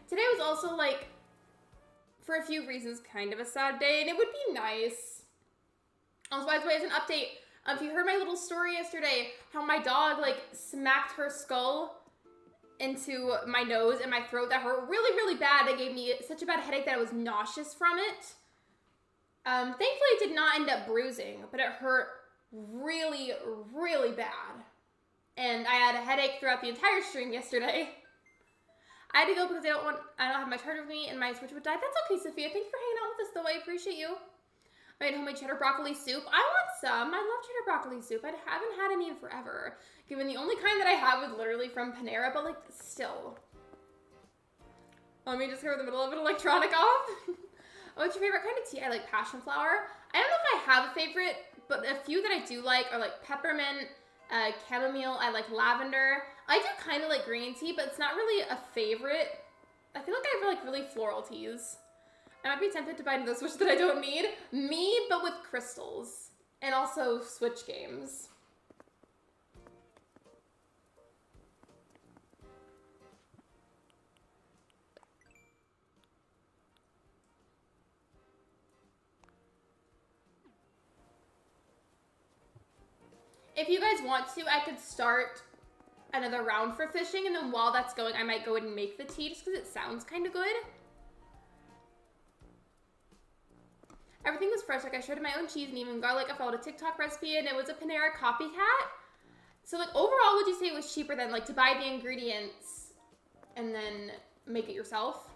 Today was also, like, for a few reasons, kind of a sad day, and it would be nice. Also, by the way, as an update, if you heard my little story yesterday, how my dog, like, smacked her skull into my nose and my throat that hurt really, really bad. It gave me such a bad headache that I was nauseous from it. Thankfully, it did not end up bruising, but it hurt really, really bad. And I had a headache throughout the entire stream yesterday. I had to go because I don't have my charger with me and my Switch would die. That's okay, Sophia. Thanks for hanging out with us, though. I appreciate you. I made homemade cheddar broccoli soup. I want some. I love cheddar broccoli soup. I haven't had any in forever. Given the only kind that I have was literally from Panera, but like, still. Let me just go in the middle of an electronic off. What's your favorite kind of tea? I like passion flower. I don't know if I have a favorite, but a few that I do like are like peppermint, chamomile. I like lavender. I do kind of like green tea, but it's not really a favorite. I feel like I have like really floral teas. I might be tempted to buy into the Switch that I don't need. Me, but with crystals. And also Switch games. If you guys want to, I could start another round for fishing, and then while that's going, I might go and make the tea just because it sounds kind of good. Everything was fresh. Like, I shredded my own cheese and even garlic. I followed a TikTok recipe, and it was a Panera copycat. So, like, overall, would you say it was cheaper than, like, to buy the ingredients and then make it yourself?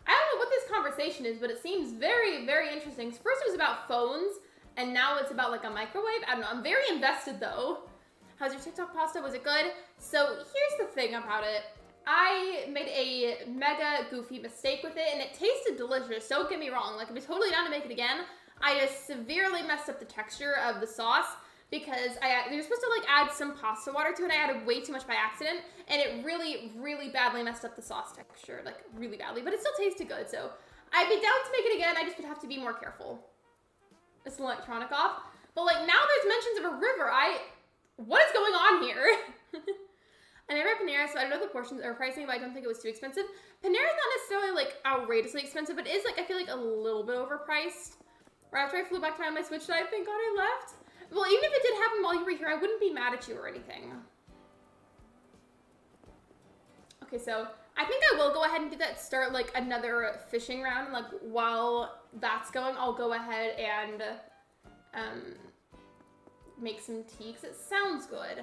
I don't know what this conversation is, but it seems very, very interesting. So first it was about phones, and now it's about, like, a microwave. I don't know. I'm very invested, though. How's your TikTok pasta? Was it good? So here's the thing about it. I made a mega goofy mistake with it, and it tasted delicious. Don't get me wrong. Like, I'd be totally down to make it again. I just severely messed up the texture of the sauce because you're supposed to, like, add some pasta water to it. I added way too much by accident, and it really, really badly messed up the sauce texture, like, really badly. But it still tasted good, so I'd be down to make it again. I just would have to be more careful. It's an electronic off. But, like, now there's mentions of a river. What is going on here? I never had Panera, so I don't know the portions or pricing, but I don't think it was too expensive. Panera's not necessarily, like, outrageously expensive, but it is, like, I feel like a little bit overpriced. Right after I flew back to my Switch, I thank God I left. Well, even if it did happen while you were here, I wouldn't be mad at you or anything. Okay, so I think I will go ahead and do that, start, like, another fishing round. Like, while that's going, I'll go ahead and make some tea, because it sounds good.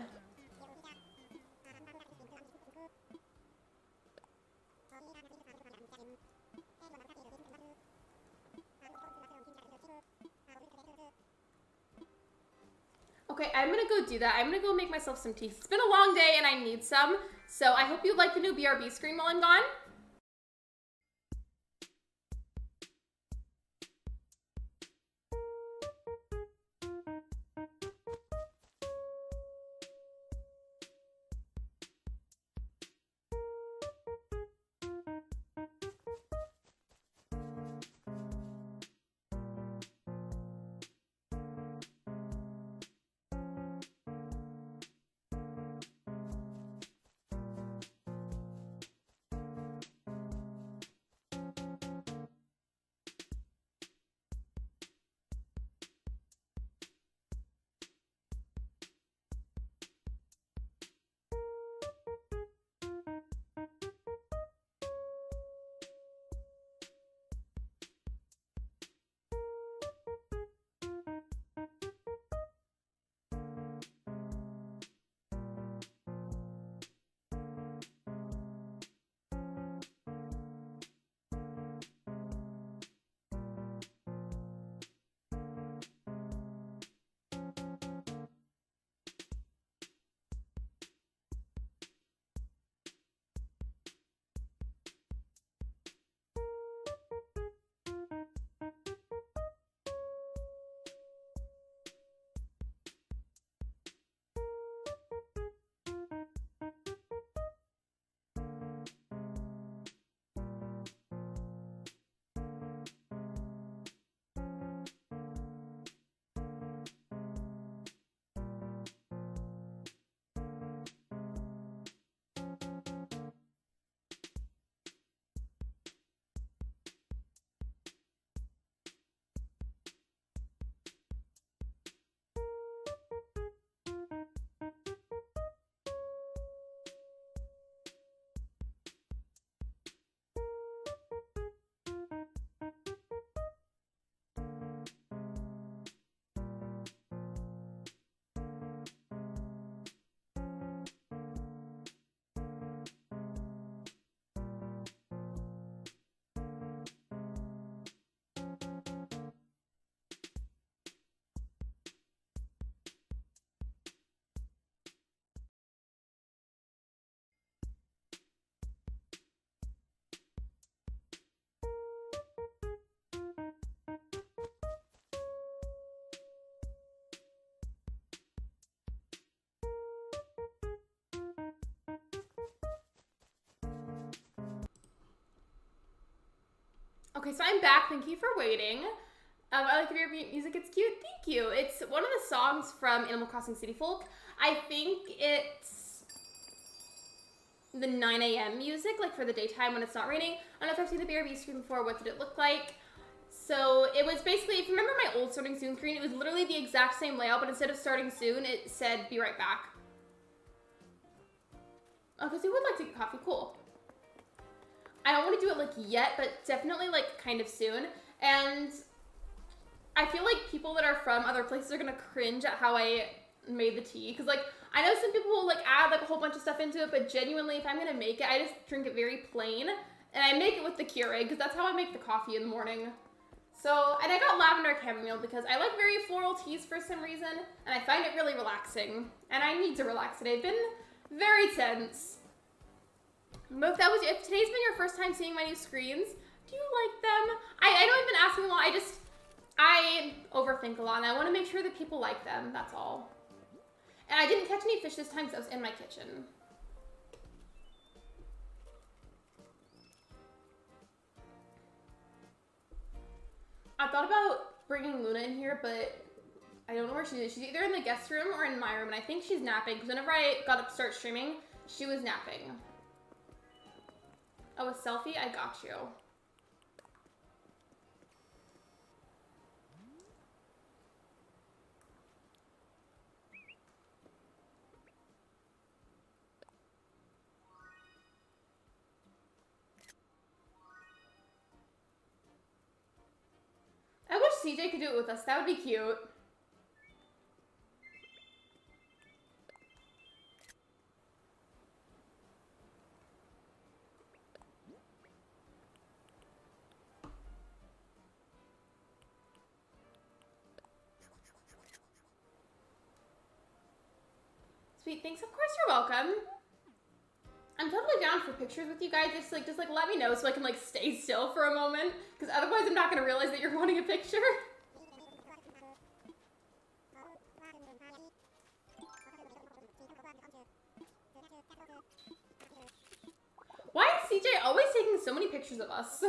Okay, I'm gonna go do that. I'm gonna go make myself some tea. It's been a long day and I need some. So I hope you like the new BRB screen while I'm gone. Okay, so I'm back. Thank you for waiting. I like your music. It's cute. Thank you. It's one of the songs from Animal Crossing City Folk. I think it's the 9 a.m. music, like for the daytime when it's not raining. I don't know if I've seen the BRB screen before. What did it look like? So it was basically, if you remember my old starting soon screen, it was literally the exact same layout, but instead of starting soon, it said be right back. Oh, because you would like to get coffee. Cool. I don't want to do it like yet, but definitely like kind of soon. And I feel like people that are from other places are gonna cringe at how I made the tea. Because like, I know some people will like add like a whole bunch of stuff into it, but genuinely, if I'm gonna make it, I just drink it very plain. And I make it with the Keurig, because that's how I make the coffee in the morning. So, and I got lavender chamomile because I like very floral teas for some reason, and I find it really relaxing. And I need to relax today. I've been very tense. But if today's been your first time seeing my new screens, do you like them? I know I've been asking a lot, I overthink a lot, and I want to make sure that people like them, that's all. And I didn't catch any fish this time because I was in my kitchen. I thought about bringing Luna in here, but I don't know where she is. She's either in the guest room or in my room, and I think she's napping, because whenever I got up to start streaming, she was napping. Oh, a selfie? I got you. I wish CJ could do it with us. That would be cute. Sweet, thanks. Of course you're welcome. I'm totally down for pictures with you guys. Just let me know so I can like stay still for a moment, because otherwise I'm not gonna realize that you're wanting a picture. Why is CJ always taking so many pictures of us?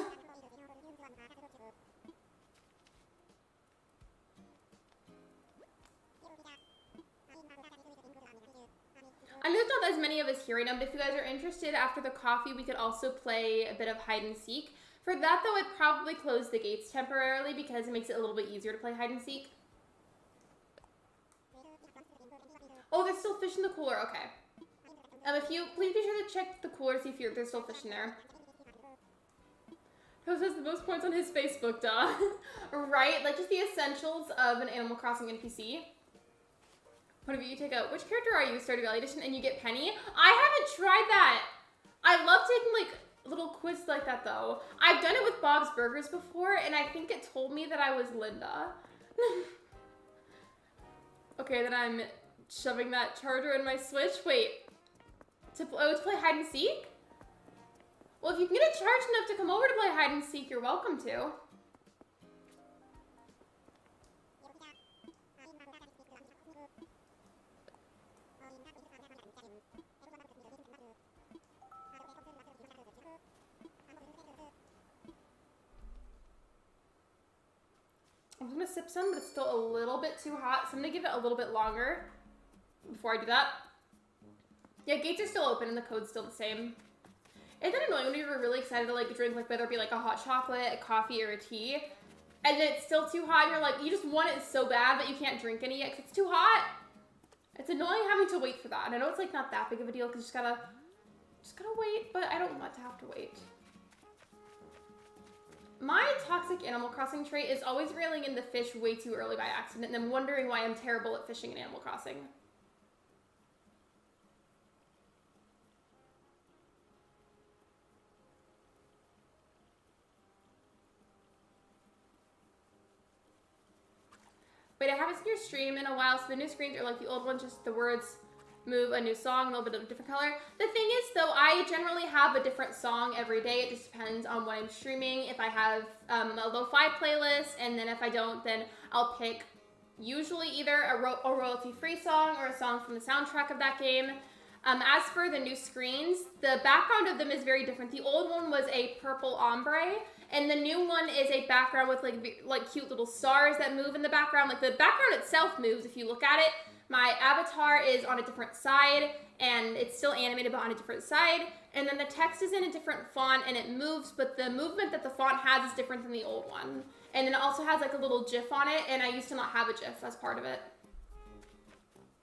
I know there's not as many of us here right now, but if you guys are interested, after the coffee, we could also play a bit of hide and seek. For that, though, I'd probably close the gates temporarily because it makes it a little bit easier to play hide and seek. Oh, there's still fish in the cooler. Okay. Please be sure to check the cooler to see if there's still fish in there. Toast has the most points on his Facebook, duh. Right? Like, just the essentials of an Animal Crossing NPC. What if you take a, which character are you, Stardew Valley Edition, and you get Penny? I haven't tried that. I love taking, like, little quizzes like that, though. I've done it with Bob's Burgers before, and I think it told me that I was Linda. Okay, then I'm shoving that charger in my Switch. Wait. To play hide and seek? Well, if you can get it charged enough to come over to play hide and seek, you're welcome to. I'm gonna sip some, but it's still a little bit too hot, so I'm gonna give it a little bit longer before I do that. Yeah, gates are still open and the code's still the same. Isn't that annoying when you were really excited to like drink, like whether it be like a hot chocolate, a coffee, or a tea, and then it's still too hot and you're like, you just want it so bad that you can't drink any yet because it's too hot? It's annoying having to wait for that. And I know it's like not that big of a deal because you just gotta wait, but I don't want to have to wait. My toxic Animal Crossing trait is always reeling in the fish way too early by accident and then wondering why I'm terrible at fishing in Animal Crossing. Wait, I haven't seen your stream in a while, so the new screens are like the old ones, just the words move, a new song, a little bit of a different color. The thing is, though, I generally have a different song every day. It just depends on what I'm streaming. If I have a lo-fi playlist, and then if I don't, then I'll pick usually either a royalty-free song or a song from the soundtrack of that game. As for the new screens, the background of them is very different. The old one was a purple ombre, And the new one is a background with like cute little stars that move in the background. Like the background itself moves if you look at it. My avatar is on a different side, and it's still animated but on a different side. And then the text is in a different font and it moves, but the movement that the font has is different than the old one. And then it also has like a little GIF on it, and I used to not have a GIF as part of it.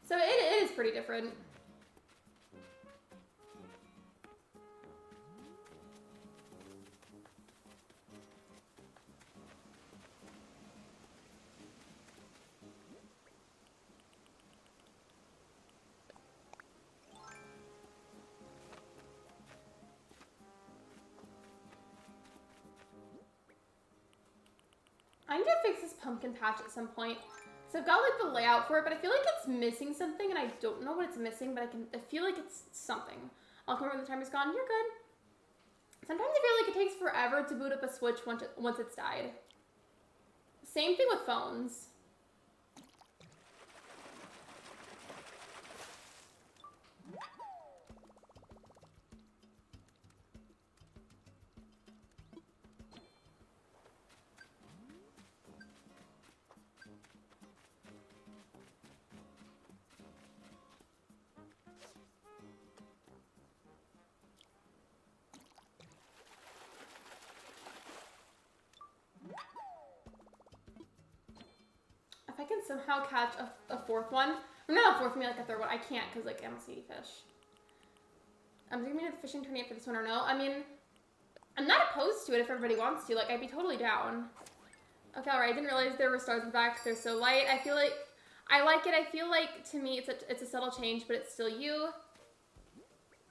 So it is pretty different. I need to fix this pumpkin patch at some point. So I've got like the layout for it, but I feel like it's missing something, and I don't know what it's missing, but I feel like it's something. I'll come over when the timer's gone. You're good. Sometimes I feel like it takes forever to boot up a Switch once it's died. Same thing with phones. If I can somehow catch a fourth one, or not a fourth, maybe like a third one. I can't because like I don't see any fish. Do you mean a fishing tourney after this one or no? I mean, I'm not opposed to it if everybody wants to. Like, I'd be totally down. Okay, alright. I didn't realize there were stars in the back. They're so light. I feel like I like it. I feel like to me it's a subtle change, but it's still you.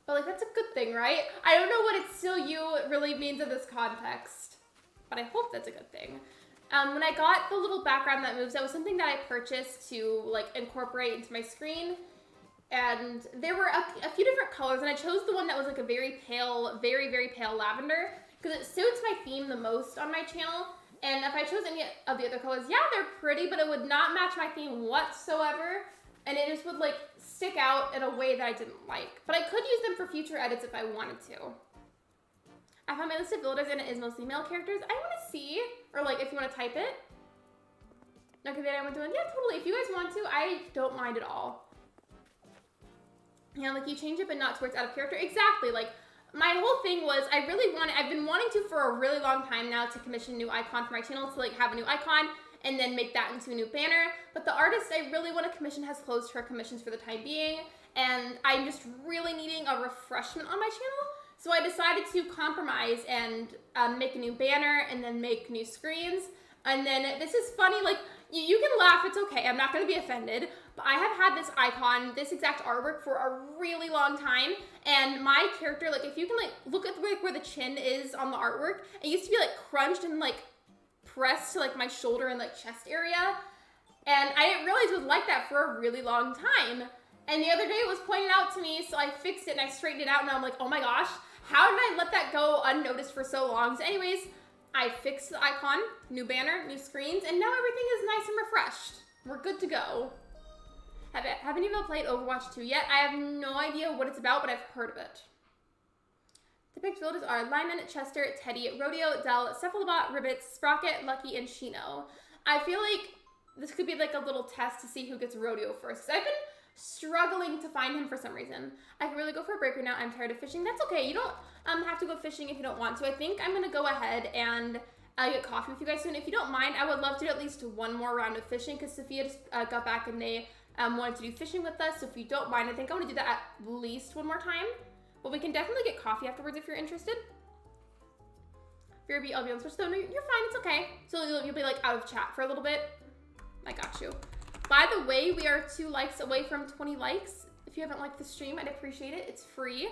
But like that's a good thing, right? I don't know what it's still you really means in this context, but I hope that's a good thing. When I got the little background that moves, that was something that I purchased to like incorporate into my screen. And there were a few different colors, and I chose the one that was like a very pale, very, very pale lavender, because it suits my theme the most on my channel. And if I chose any of the other colors, yeah, they're pretty, but it would not match my theme whatsoever. And it just would like stick out in a way that I didn't like. But I could use them for future edits if I wanted to. I found my list of villagers and it is mostly male characters. I want to see, or like if you want to type it. Okay, then I went to one. Yeah, totally. If you guys want to, I don't mind at all. Yeah, like you change it, but not to where it's out of character. Exactly. Like my whole thing was I've been wanting to for a really long time now to commission a new icon for my channel, to like have a new icon and then make that into a new banner. But the artist I really want to commission has closed her commissions for the time being, and I'm just really needing a refreshment on my channel. So I decided to compromise and make a new banner and then make new screens. And then this is funny, like you can laugh, it's okay, I'm not going to be offended. But I have had this icon, this exact artwork for a really long time. And my character, like if you can like look at where the chin is on the artwork, it used to be like crunched and like pressed to like my shoulder and like chest area. And I didn't realize it was like that for a really long time. And the other day it was pointed out to me, so I fixed it and I straightened it out, and I'm like, oh my gosh, how did I let that go unnoticed for so long? So anyways, I fixed the icon, new banner, new screens, and now everything is nice and refreshed. We're good to go. Have any of you played Overwatch 2 yet? I have no idea what it's about, but I've heard of it. The picked villagers are Lyman, Chester, Teddy, Rodeo, Dell, Cephalobot, Ribbit, Sprocket, Lucky, and Shino. I feel like this could be like a little test to see who gets Rodeo first, because I've been struggling to find him for some reason. I can really go for a break right now. I'm tired of fishing. That's okay. You don't have to go fishing if you don't want to. I think I'm gonna go ahead and get coffee with you guys soon. If you don't mind, I would love to do at least one more round of fishing, because Sophia just got back and they wanted to do fishing with us. So if you don't mind, I think I want to do that at least one more time. But we can definitely get coffee afterwards if you're interested. Fear I'll be on Switch though. No, you're fine. It's okay. So you'll be like out of chat for a little bit. I got you. By the way, we are 2 likes away from 20 likes. If you haven't liked the stream, I'd appreciate it. It's free.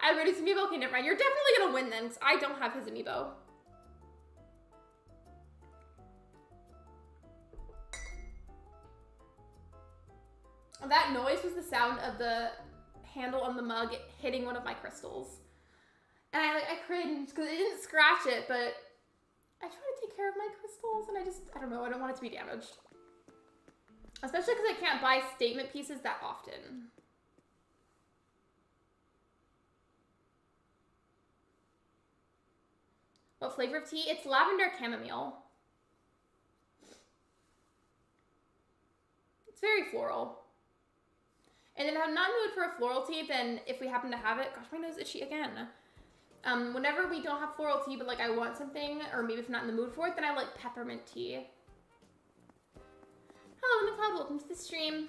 I already his amiibo. Okay, never mind. You're definitely gonna win then, because I don't have his amiibo. That noise was the sound of the handle on the mug hitting one of my crystals. And I cringed because it didn't scratch it, but I try to take care of my crystals, and I don't know, I don't want it to be damaged. Especially because I can't buy statement pieces that often. What flavor of tea? It's lavender chamomile. It's very floral. And if I'm not in the mood for a floral tea, then if we happen to have it, gosh, my nose is itchy again. Whenever we don't have floral tea, but like I want something, or maybe if I'm not in the mood for it, then I like peppermint tea. Hello, Nicole, welcome to the stream.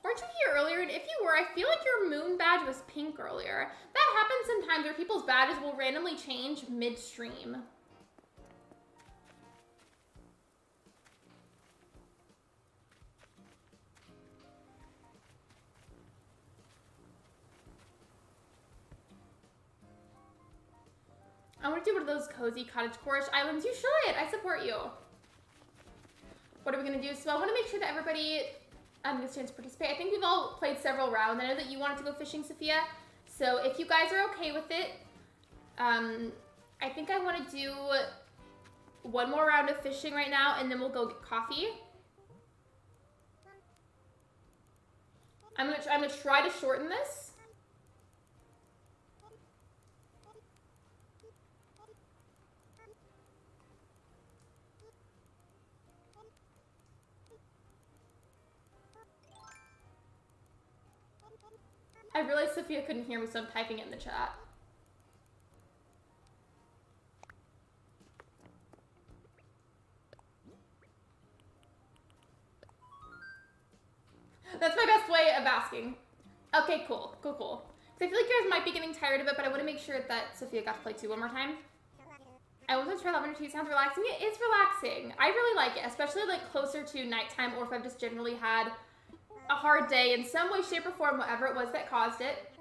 Weren't you here earlier? And if you were, I feel like your moon badge was pink earlier. That happens sometimes where people's badges will randomly change midstream. I want to do one of those cozy cottage core-ish islands. You should. I support you. What are we going to do? So I want to make sure that everybody gets a chance to participate. I think we've all played several rounds. I know that you wanted to go fishing, Sophia. So if you guys are okay with it, I think I want to do one more round of fishing right now, and then we'll go get coffee. I'm gonna try to shorten this. I realized Sophia couldn't hear me, so I'm typing it in the chat. That's my best way of asking. Okay, cool. Cool, cool. So I feel like you guys might be getting tired of it, but I want to make sure that Sophia got to play too one more time. I want to try lavender tea. Sounds relaxing. It is relaxing. I really like it, especially like closer to nighttime, or if I've just generally had a hard day in some way, shape, or form, whatever it was that caused it.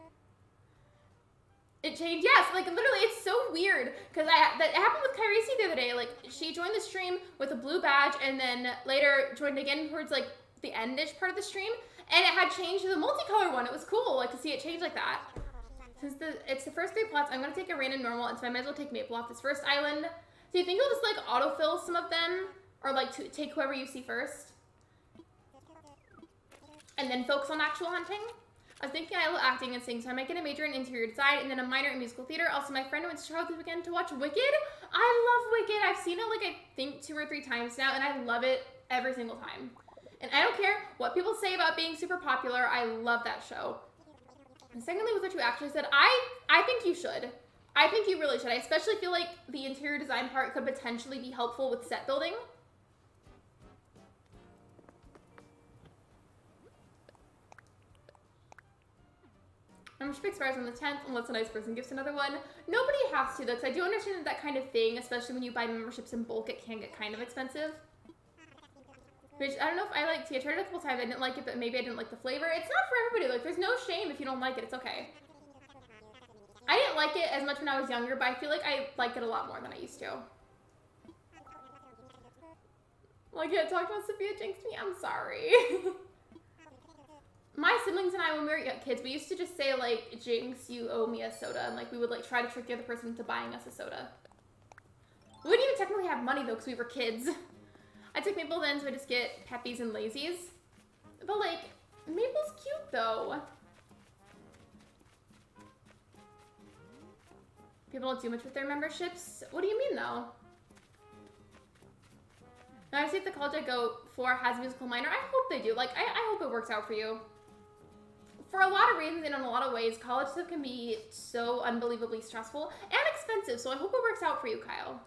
It changed, yes, like literally, it's so weird, because that happened with Kairisi the other day. Like, she joined the stream with a blue badge, and then later joined again towards like the endish part of the stream, and it had changed to the multicolor one. It was cool, like, to see it change like that. Since it's the first 3 plots, I'm gonna take a random normal, and so I might as well take Maple off this first island. So you think you'll just like autofill some of them, or like take whoever you see first? And then focus on actual hunting? I was thinking I love acting and singing, so I might get a major in interior design and then a minor in musical theater. Also, my friend went to Chicago this weekend to watch Wicked. I love Wicked. I've seen it like I think 2 or 3 times now, and I love it every single time. And I don't care what people say about being super popular. I love that show. And secondly, with what you actually said, I think you should. I think you really should. I especially feel like the interior design part could potentially be helpful with set building. Membership expires on the 10th unless a nice person gives another one. Nobody has to though, because I do understand that kind of thing, especially when you buy memberships in bulk, it can get kind of expensive. Which, I don't know if I like tea. I tried it a couple times, I didn't like it, but maybe I didn't like the flavor. It's not for everybody, like there's no shame if you don't like it, it's okay. I didn't like it as much when I was younger, but I feel like I like it a lot more than I used to. Like, yeah, talk about Sophia jinxed me, I'm sorry. My siblings and I, when we were kids, we used to just say, like, Jinx, you owe me a soda. And, like, we would, like, try to trick the other person into buying us a soda. We wouldn't even technically have money, though, because we were kids. I took Maple then, so I just get Peppies and Lazies. But, like, Maple's cute, though. People don't do much with their memberships. What do you mean, though? Now, I see if the college I go for has a musical minor. I hope they do. Like, I hope it works out for you. For a lot of reasons and in a lot of ways, college stuff can be so unbelievably stressful and expensive, so I hope it works out for you, Kyle.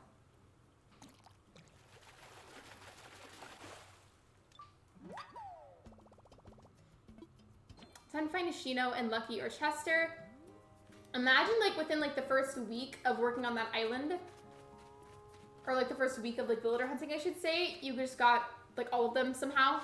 Time to find a Shino and Lucky or Chester. Imagine, like, within, like, the first week of working on that island, or, like, the first week of, like, villager hunting, I should say, you just got, like, all of them somehow.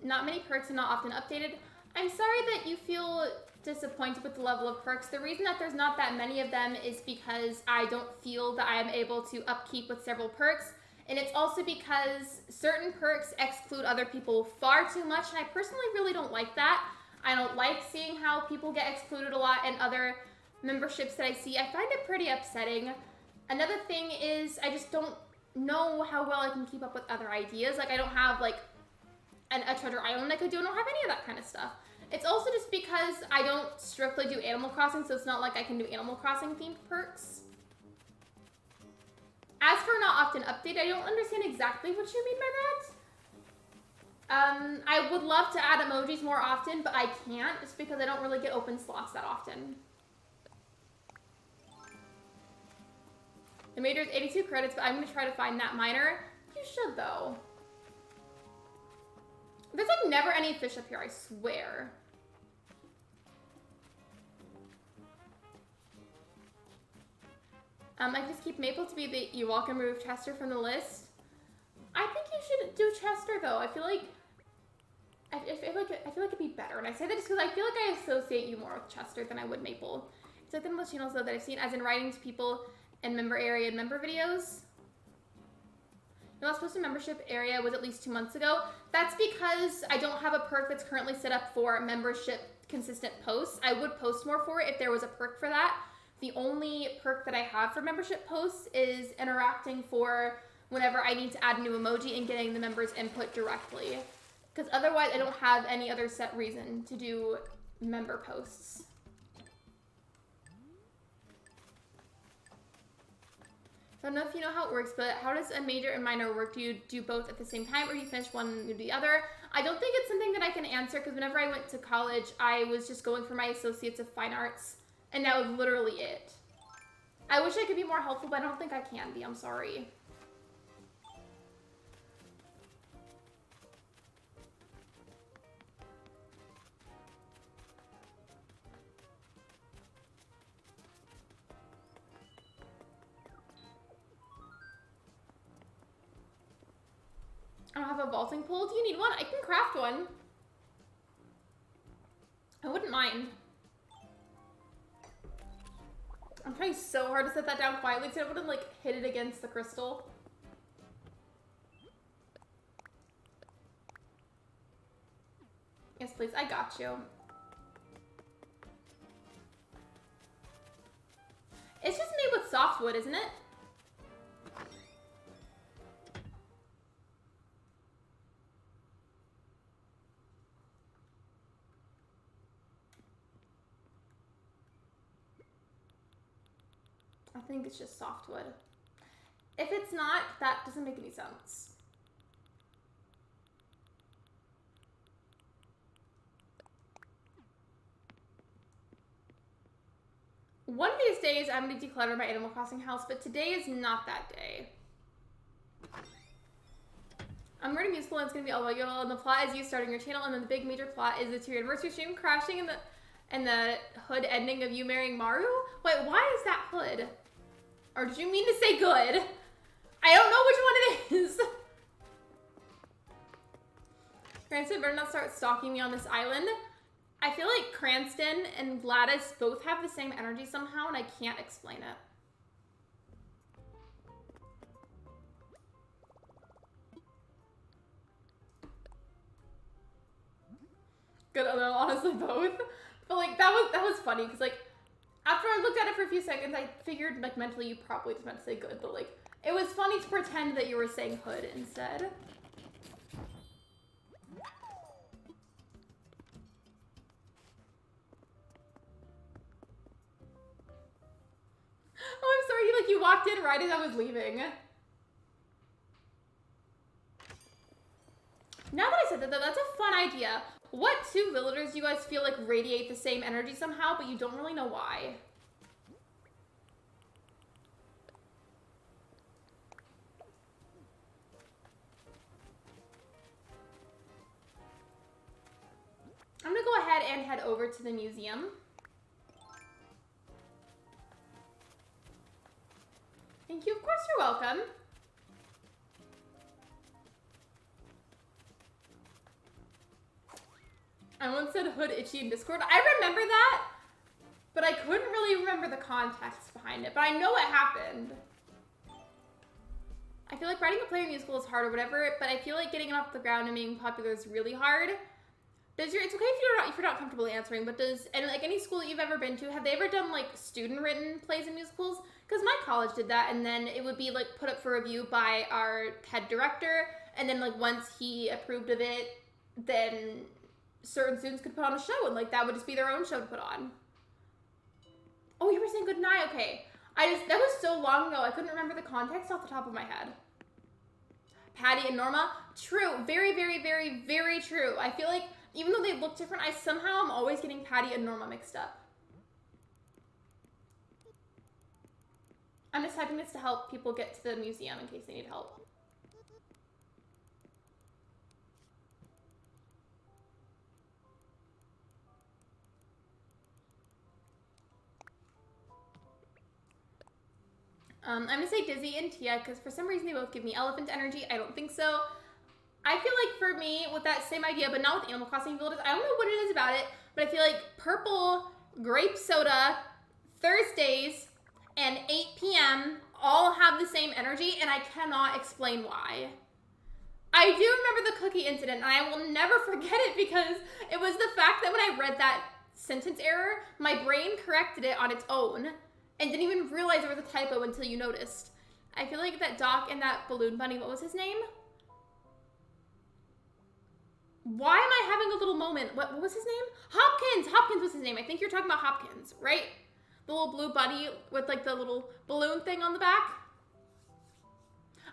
Not many perks and not often updated. I'm sorry that you feel disappointed with the level of perks. The reason that there's not that many of them is because I don't feel that I am able to upkeep with several perks. And it's also because certain perks exclude other people far too much, and I personally really don't like that. I don't like seeing how people get excluded a lot in other memberships that I see. I find it pretty upsetting. Another thing is I just don't know how well I can keep up with other ideas. Like, I don't have, like, a treasure island I could do. I don't have any of that kind of stuff. It's also just because I don't strictly do Animal Crossing, so it's not like I can do Animal Crossing themed perks. As for not often update, I don't understand exactly what you mean by that. I would love to add emojis more often, but I can't just because I don't really get open slots that often. The major is 82 credits, but I'm going to try to find that minor. You should, though. There's like never any fish up here, I swear. I just keep Maple to be the you welcome remove Chester from the list. I think you should do Chester though. I feel like it'd be better. And I say that just because I feel like I associate you more with Chester than I would Maple. It's like the most channels though that I've seen, as in writing to people in member area and member videos. Your last posted membership area was at least 2 months ago. That's because I don't have a perk that's currently set up for membership consistent posts. I would post more for it if there was a perk for that. The only perk that I have for membership posts is interacting for whenever I need to add a new emoji and getting the members' input directly. Because otherwise I don't have any other set reason to do member posts. I don't know if you know how it works, but how does a major and minor work? Do you do both at the same time, or do you finish one and do the other? I don't think it's something that I can answer, because whenever I went to college, I was just going for my Associates of Fine Arts, and that was literally it. I wish I could be more helpful, but I don't think I can be. I'm sorry. I don't have a vaulting pole. Do you need one? I can craft one. I wouldn't mind. I'm trying so hard to set that down quietly so I wouldn't like hit it against the crystal. Yes, please. I got you. It's just made with softwood, isn't it? I think it's just softwood. If it's not, that doesn't make any sense. One of these days, I'm going to declutter my Animal Crossing house, but today is not that day. I'm writing musical and it's going to be all about Yodel, and the plot is you starting your channel, and then the big major plot is the 2-year anniversary stream crashing and the hood ending of you marrying Maru? Wait, why is that hood? Or did you mean to say good? I don't know which one it is. Cranston better not start stalking me on this island. I feel like Cranston and Gladys both have the same energy somehow, and I can't explain it. Good, honestly both. But like that was funny because like after I looked at it for a few seconds, I figured like mentally you probably just meant to say good, but like it was funny to pretend that you were saying hood instead. Oh, I'm sorry, like you walked in right as I was leaving. Now that I said that though, that's a fun idea. What 2 villagers do you guys feel like radiate the same energy somehow, but you don't really know why? I'm gonna go ahead and head over to the museum. Thank you, of course you're welcome. I once said hood itchy in Discord. I remember that, but I couldn't really remember the context behind it, but I know it happened. I feel like writing a player musical is hard or whatever, but I feel like getting it off the ground and being popular is really hard. It's okay if you're not comfortable answering, but and like any school that you've ever been to, have they ever done like student-written plays and musicals? Because my college did that, and then it would be like put up for review by our head director, and then like once he approved of it, then certain students could put on a show, and like that would just be their own show to put on. Oh, you were saying good night. Okay. That was so long ago. I couldn't remember the context off the top of my head. Patty and Norma. True. Very, very, very, very true. I feel like even though they look different, I somehow am always getting Patty and Norma mixed up. I'm just typing this to help people get to the museum in case they need help. I'm gonna say Dizzy and Tia because for some reason they both give me elephant energy. I don't think so. I feel like for me, with that same idea, but not with Animal Crossing Villages, I don't know what it is about it, but I feel like purple, grape soda, Thursdays, and 8 p.m. all have the same energy, and I cannot explain why. I do remember the cookie incident, and I will never forget it because it was the fact that when I read that sentence error, my brain corrected it on its own and didn't even realize there was a typo until you noticed. I feel like that Doc and that balloon bunny, what was his name? Why am I having a little moment? What was his name? Hopkins! Hopkins was his name. I think you're talking about Hopkins, right? The little blue bunny with like the little balloon thing on the back.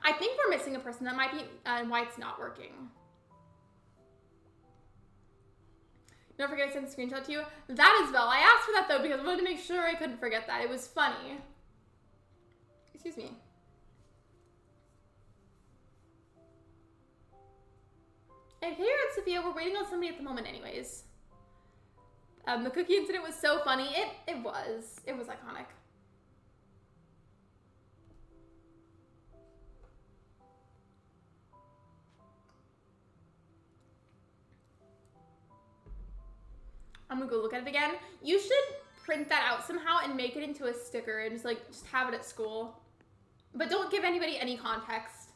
I think we're missing a person. That might be why it's not working. Don't forget I sent a screenshot to you. That is Vel. I asked for that though because I wanted to make sure I couldn't forget that. It was funny. Excuse me. And here at Sophia, we're waiting on somebody at the moment anyways. The cookie incident was so funny. It was iconic. I'm gonna go look at it again. You should print that out somehow and make it into a sticker and just have it at school. But don't give anybody any context.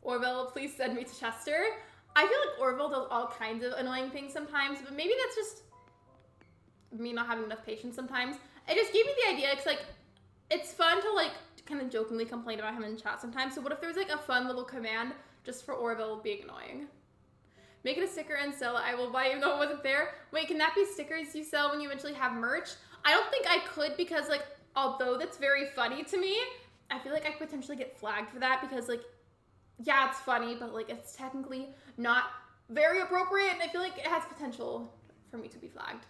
Orville, please send me to Chester. I feel like Orville does all kinds of annoying things sometimes, but maybe that's just me not having enough patience sometimes. It just gave me the idea, because it's fun to kind of jokingly complain about him in chat sometimes. So what if there was a fun little command just for Orville being annoying? Make it a sticker and sell it. I will buy it even though it wasn't there. Wait, can that be stickers you sell when you eventually have merch? I don't think I could because although that's very funny to me, I feel like I could potentially get flagged for that because yeah, it's funny, but it's technically not very appropriate, and I feel like it has potential for me to be flagged.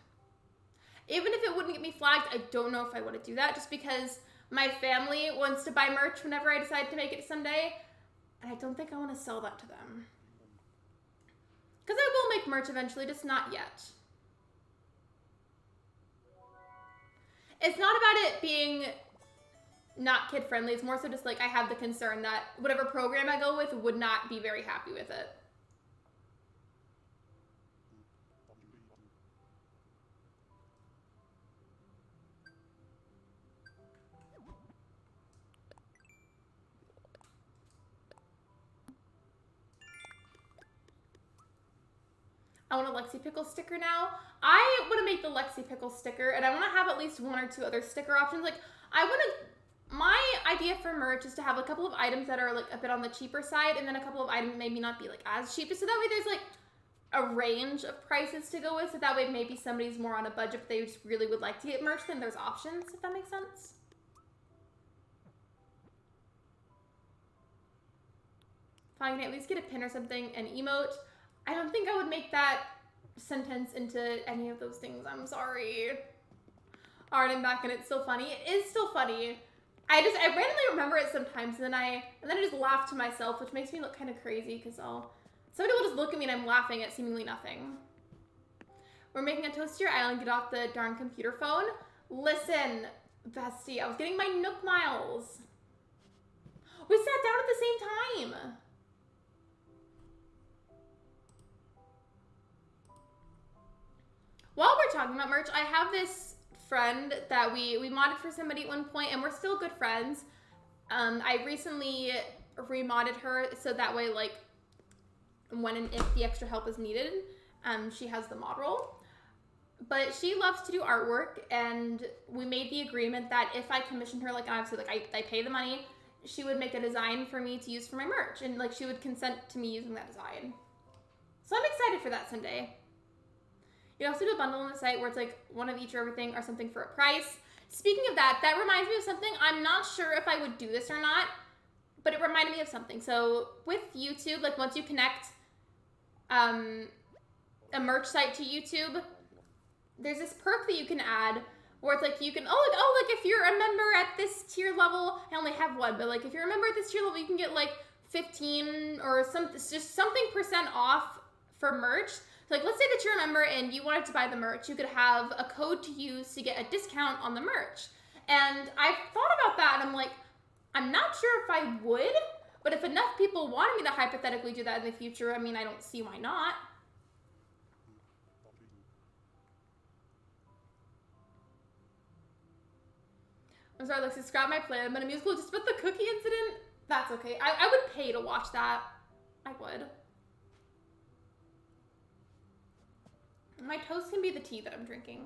Even if it wouldn't get me flagged, I don't know if I want to do that, just because my family wants to buy merch whenever I decide to make it someday, and I don't think I want to sell that to them. Because I will make merch eventually, just not yet. It's not about it being not kid-friendly. It's more so just I have the concern that whatever program I go with would not be very happy with it. I want a Lexi Pickle sticker now. I want to make the Lexi Pickle sticker, and I want to have at least 1 or 2 other sticker options. My idea for merch is to have a couple of items that are a bit on the cheaper side, and then a couple of items maybe not be as cheap, just so that way there's a range of prices to go with, so that way maybe somebody's more on a budget but they just really would like to get merch, then there's options, if that makes sense. If I can at least get a pin or something, an emote. I don't think I would make that sentence into any of those things. I'm sorry. Alright, I'm back and it's still funny. It is still funny. I randomly remember it sometimes, and then I just laugh to myself, which makes me look kind of crazy because somebody will just look at me and I'm laughing at seemingly nothing. We're making a toast to your island. Get off the darn computer phone. Listen, bestie, I was getting my Nook Miles. We sat down at the same time. While we're talking about merch, I have this friend that we modded for somebody at one point, and we're still good friends. I recently remodded her so that way, when and if the extra help is needed, she has the mod role. but she loves to do artwork, and we made the agreement that if I commissioned her, like, obviously, like, I pay the money, she would make a design for me to use for my merch, and, like, she would consent to me using that design. So I'm excited for that someday. You also do a bundle on the site where it's, like, one of each or everything or something for a price. Speaking of that, that reminds me of something. I'm not sure if I would do this or not, but it reminded me of something. So with YouTube, like, once you connect a merch site to YouTube, there's this perk that you can add where it's like you can, like if you're a member at this tier level, I only have one, but like if you're a member at this tier level, you can get like 15 or just something % off for merch. So like, let's say that you're a member and you wanted to buy the merch, you could have a code to use to get a discount on the merch. And I've thought about that, and I'm like, I'm not sure if I would, but if enough people wanted me to hypothetically do that in the future, I mean, I don't see why not. I'm sorry, Lexi, scrap my plan, but a musical just about the cookie incident? That's okay. I would pay to watch that. I would. My toast can be the tea that I'm drinking.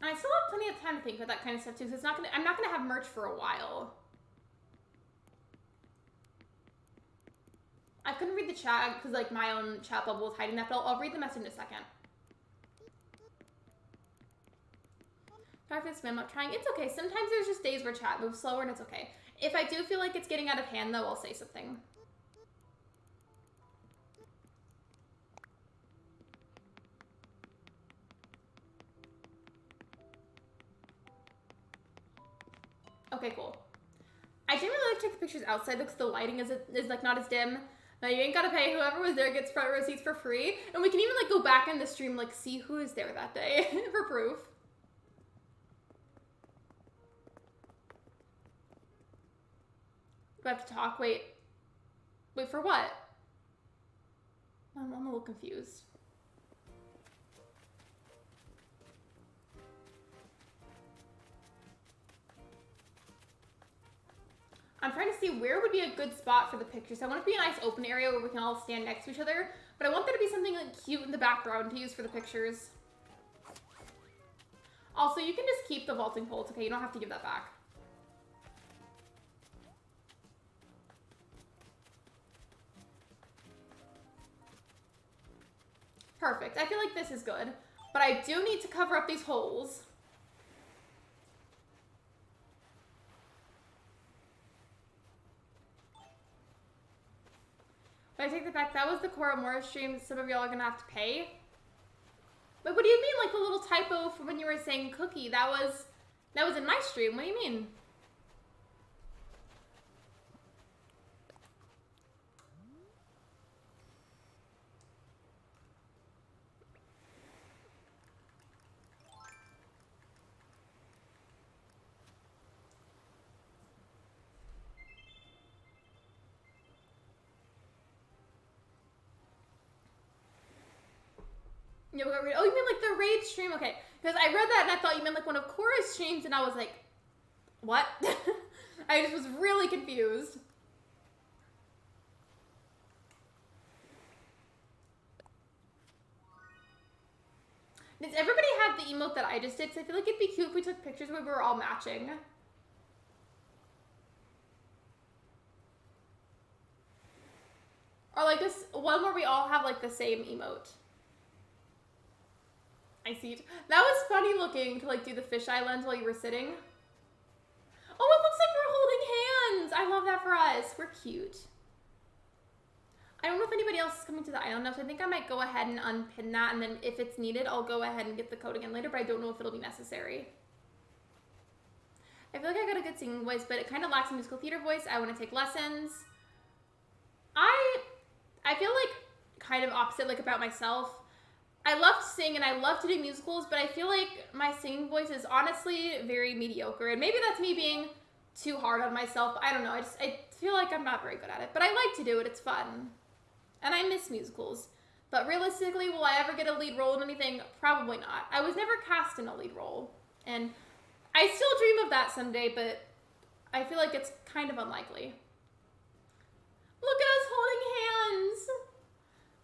I still have plenty of time to think about that kind of stuff too, because I'm not gonna have merch for a while. I couldn't read the chat because like my own chat bubble was hiding that, but I'll read the message in a second. Sorry for the spam, I'm trying. It's okay. Sometimes there's just days where chat moves slower and it's okay. If I do feel like it's getting out of hand though, I'll say something. Okay, cool. I didn't really like to take the pictures outside because the lighting is like not as dim. Now you ain't gotta pay. Whoever was there gets front row seats for free. And we can even like go back in the stream, like see who is there that day for proof. Do I have to talk? Wait for what? I'm a little confused. I'm trying to see where would be a good spot for the pictures. I want it to be a nice open area where we can all stand next to each other, but I want there to be something like cute in the background to use for the pictures. Also, you can just keep the vaulting pole. It's okay, you don't have to give that back. Perfect. I feel like this is good, but I do need to cover up these holes. But I take that back. That was the Cora Morris stream. Some of y'all are gonna have to pay. But what do you mean, like the little typo from when you were saying cookie? That was in my stream. What do you mean? Yeah, we got raid. Oh, you mean like the raid stream? Okay, because I read that and I thought you meant like one of Cora's streams, and I was like, what? I just was really confused. Does everybody have the emote that I just did? Because I feel like it'd be cute if we took pictures where we were all matching. Or like this one where we all have like the same emote. I see it. That was funny looking to like do the fisheye lens while you were sitting. Oh, it looks like we're holding hands. I love that for us. We're cute. I don't know if anybody else is coming to the island now, so I think I might go ahead and unpin that, and then if it's needed, I'll go ahead and get the code again later, but I don't know if it'll be necessary. I feel like I got a good singing voice, but it kind of lacks a musical theater voice. I want to take lessons. I feel like kind of opposite, like about myself. I love to sing and I love to do musicals, but I feel like my singing voice is honestly very mediocre. And maybe that's me being too hard on myself. I don't know. I feel like I'm not very good at it, but I like to do it. It's fun. And I miss musicals. But realistically, will I ever get a lead role in anything? Probably not. I was never cast in a lead role. And I still dream of that someday, but I feel like it's kind of unlikely. Look at us holding hands.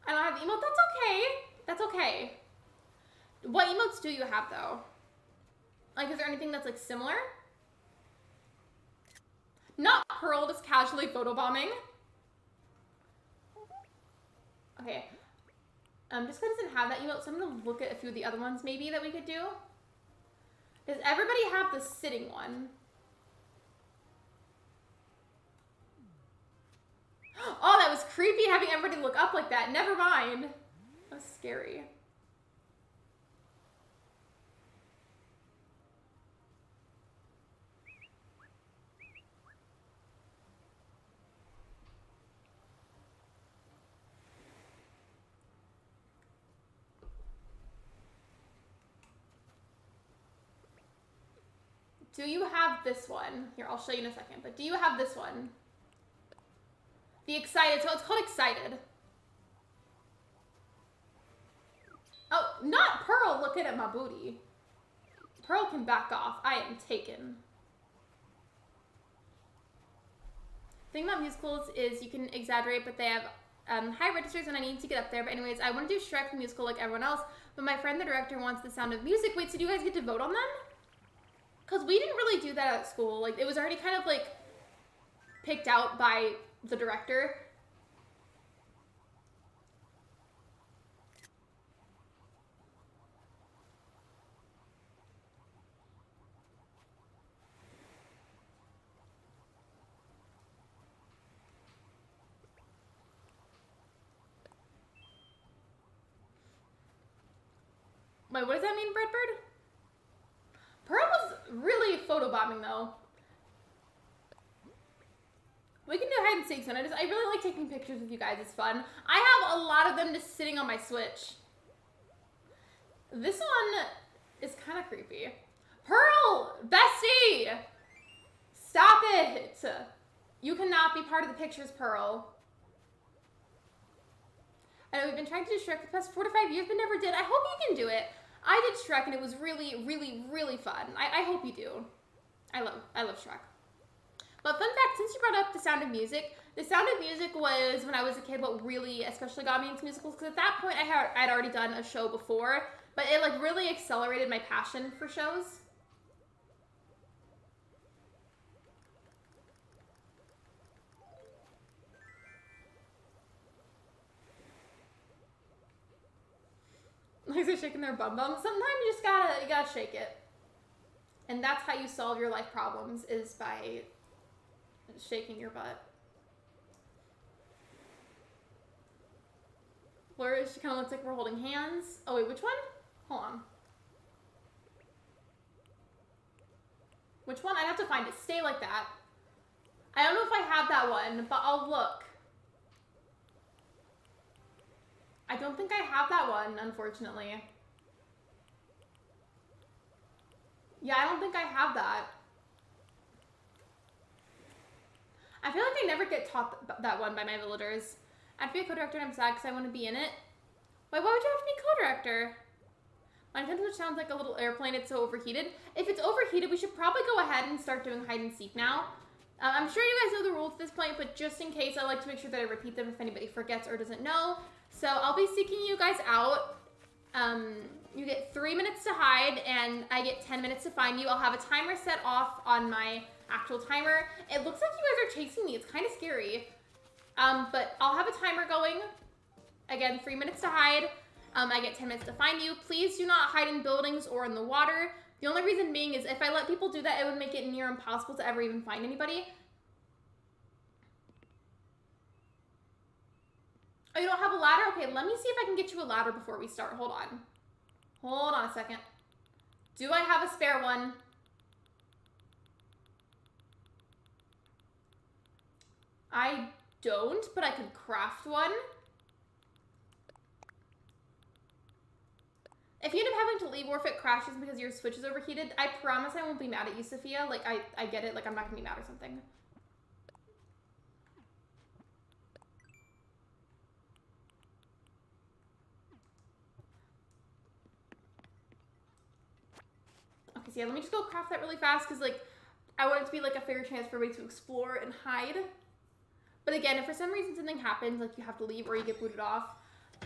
I don't have the emote. That's okay. That's okay. What emotes do you have, though? Like, is there anything that's, like, similar? Not Pearl, just casually photobombing. Okay. Just because it doesn't have that emote, so I'm going to look at a few of the other ones, maybe, that we could do. Does everybody have the sitting one? Oh, that was creepy having everybody look up like that. Never mind. That was scary. Do you have this one? Here, I'll show you in a second, but do you have this one? The excited, so it's called excited. Oh, not Pearl looking at my booty. Pearl can back off. I am taken. The thing about musicals is you can exaggerate, but they have high registers and I need to get up there. But anyways, I want to do Shrek the musical like everyone else, but my friend, the director, wants The Sound of Music. Wait, so do you guys get to vote on them? Because we didn't really do that at school. Like, it was already kind of, like, picked out by the director. Wait, what does that mean, Breadbird? Pearl was really photobombing, though. We can do hide and seek, son. I really like taking pictures with you guys. It's fun. I have a lot of them just sitting on my Switch. This one is kind of creepy. Pearl! Bestie! Stop it! You cannot be part of the pictures, Pearl. I know we've been trying to do Shrek for the past 4 to 5 years, but never did. I hope you can do it. I did Shrek, and it was really, really, really fun. I hope you do. I love Shrek. But fun fact, since you brought up The Sound of Music, The Sound of Music was, when I was a kid, what really especially got me into musicals, because at that point, I'd already done a show before, but it, like, really accelerated my passion for shows. Like they're shaking their bum bum. Sometimes you gotta shake it. And that's how you solve your life problems, is by shaking your butt. Laura, she kind of looks like we're holding hands. Oh wait, which one? Hold on. Which one? I'd have to find it. Stay like that. I don't know if I have that one, but I'll look. I don't think I have that one, unfortunately. Yeah, I don't think I have that. I feel like I never get taught that one by my villagers. I'd be a co-director and I'm sad because I want to be in it. Why would you have to be co-director? My Nintendo Switch sounds like a little airplane. It's so overheated. If it's overheated, we should probably go ahead and start doing hide and seek now. I'm sure you guys know the rules at this point, but just in case, I like to make sure that I repeat them if anybody forgets or doesn't know. So I'll be seeking you guys out. You get 3 minutes to hide, and I get 10 minutes to find you. I'll have a timer set off on my actual timer. It looks like you guys are chasing me. It's kind of scary. But I'll have a timer going. Again, 3 minutes to hide. I get 10 minutes to find you. Please do not hide in buildings or in the water. The only reason being is if I let people do that, it would make it near impossible to ever even find anybody. Oh, you don't have a ladder? Okay, let me see if I can get you a ladder before we start. Hold on. Hold on a second. Do I have a spare one? I don't, but I could craft one. If if you end up having to leave or if it crashes because your Switch is overheated, I promise I won't be mad at you, Sophia. Like, I get it. Like, I'm not gonna be mad or something. Okay, so yeah, let me just go craft that really fast because, like, I want it to be, like, a fair chance for everybody to explore and hide. But again, if for some reason something happens, like you have to leave or you get booted off,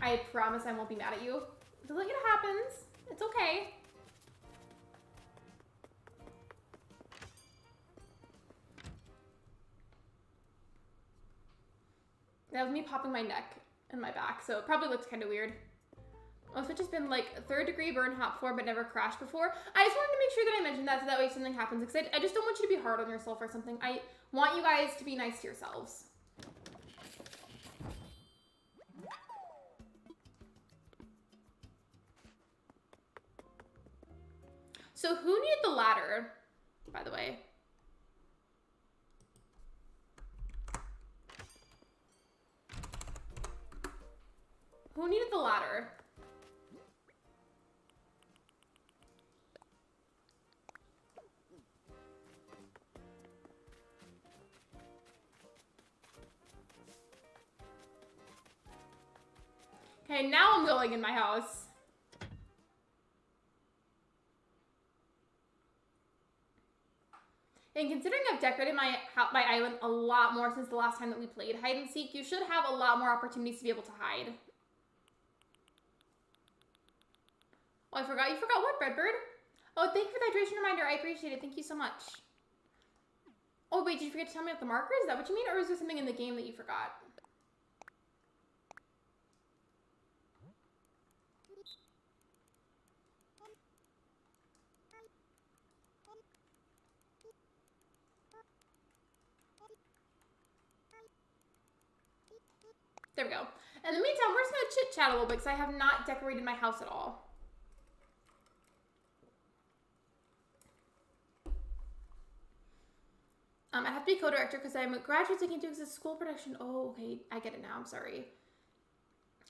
I promise I won't be mad at you. Because, like, it happens. It's okay. That was me popping my neck and my back, so it probably looks kind of weird. Oh, Switch has been like 3rd degree burn hot before, but never crashed before. I just wanted to make sure that I mentioned that so that way if something happens, because I just don't want you to be hard on yourself or something. I want you guys to be nice to yourselves. So who needed the ladder, by the way? Who needed the ladder? Okay, now I'm going in my house. And considering I've decorated my island a lot more since the last time that we played hide and seek, you should have a lot more opportunities to be able to hide. Oh, I forgot. You forgot what, Redbird? Oh, thank you for the hydration reminder. I appreciate it. Thank you so much. Oh, wait, did you forget to tell me about the marker? Is that what you mean? Or is there something in the game that you forgot? There we go. In the meantime, we're just going to chit-chat a little bit because I have not decorated my house at all. I have to be co-director because I'm a graduate taking into school production. Oh, okay. I get it now. I'm sorry.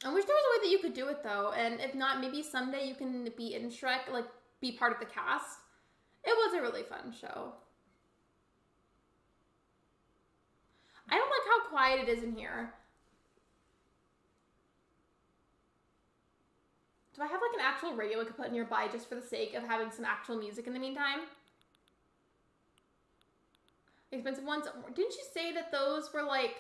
I wish there was a way that you could do it, though. And if not, maybe someday you can be in Shrek, like, be part of the cast. It was a really fun show. I don't like how quiet it is in here. Do I have, like, an actual radio I could put nearby just for the sake of having some actual music in the meantime? Expensive ones. Didn't you say that those were, like,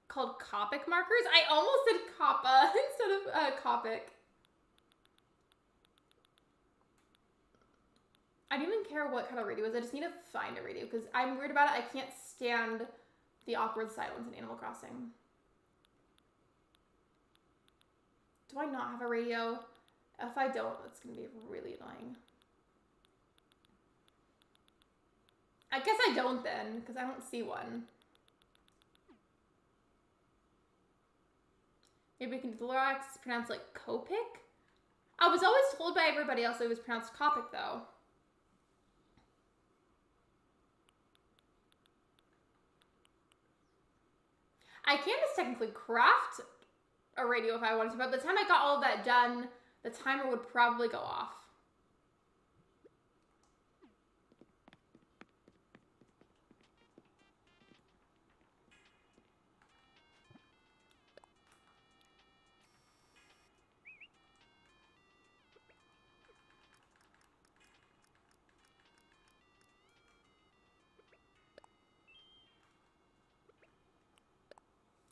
called Copic markers? I almost said Kappa instead of Copic. I don't even care what kind of radio it is. I just need to find a radio because I'm weird about it. I can't stand the awkward silence in Animal Crossing. Do I not have a radio? If I don't, that's going to be really annoying. I guess I don't then, because I don't see one. Maybe we can do the Lurk. It's pronounced like Copic? I was always told by everybody else it was pronounced Copic, though. I can just technically craft a radio if I wanted to, but by the time I got all of that done, the timer would probably go off.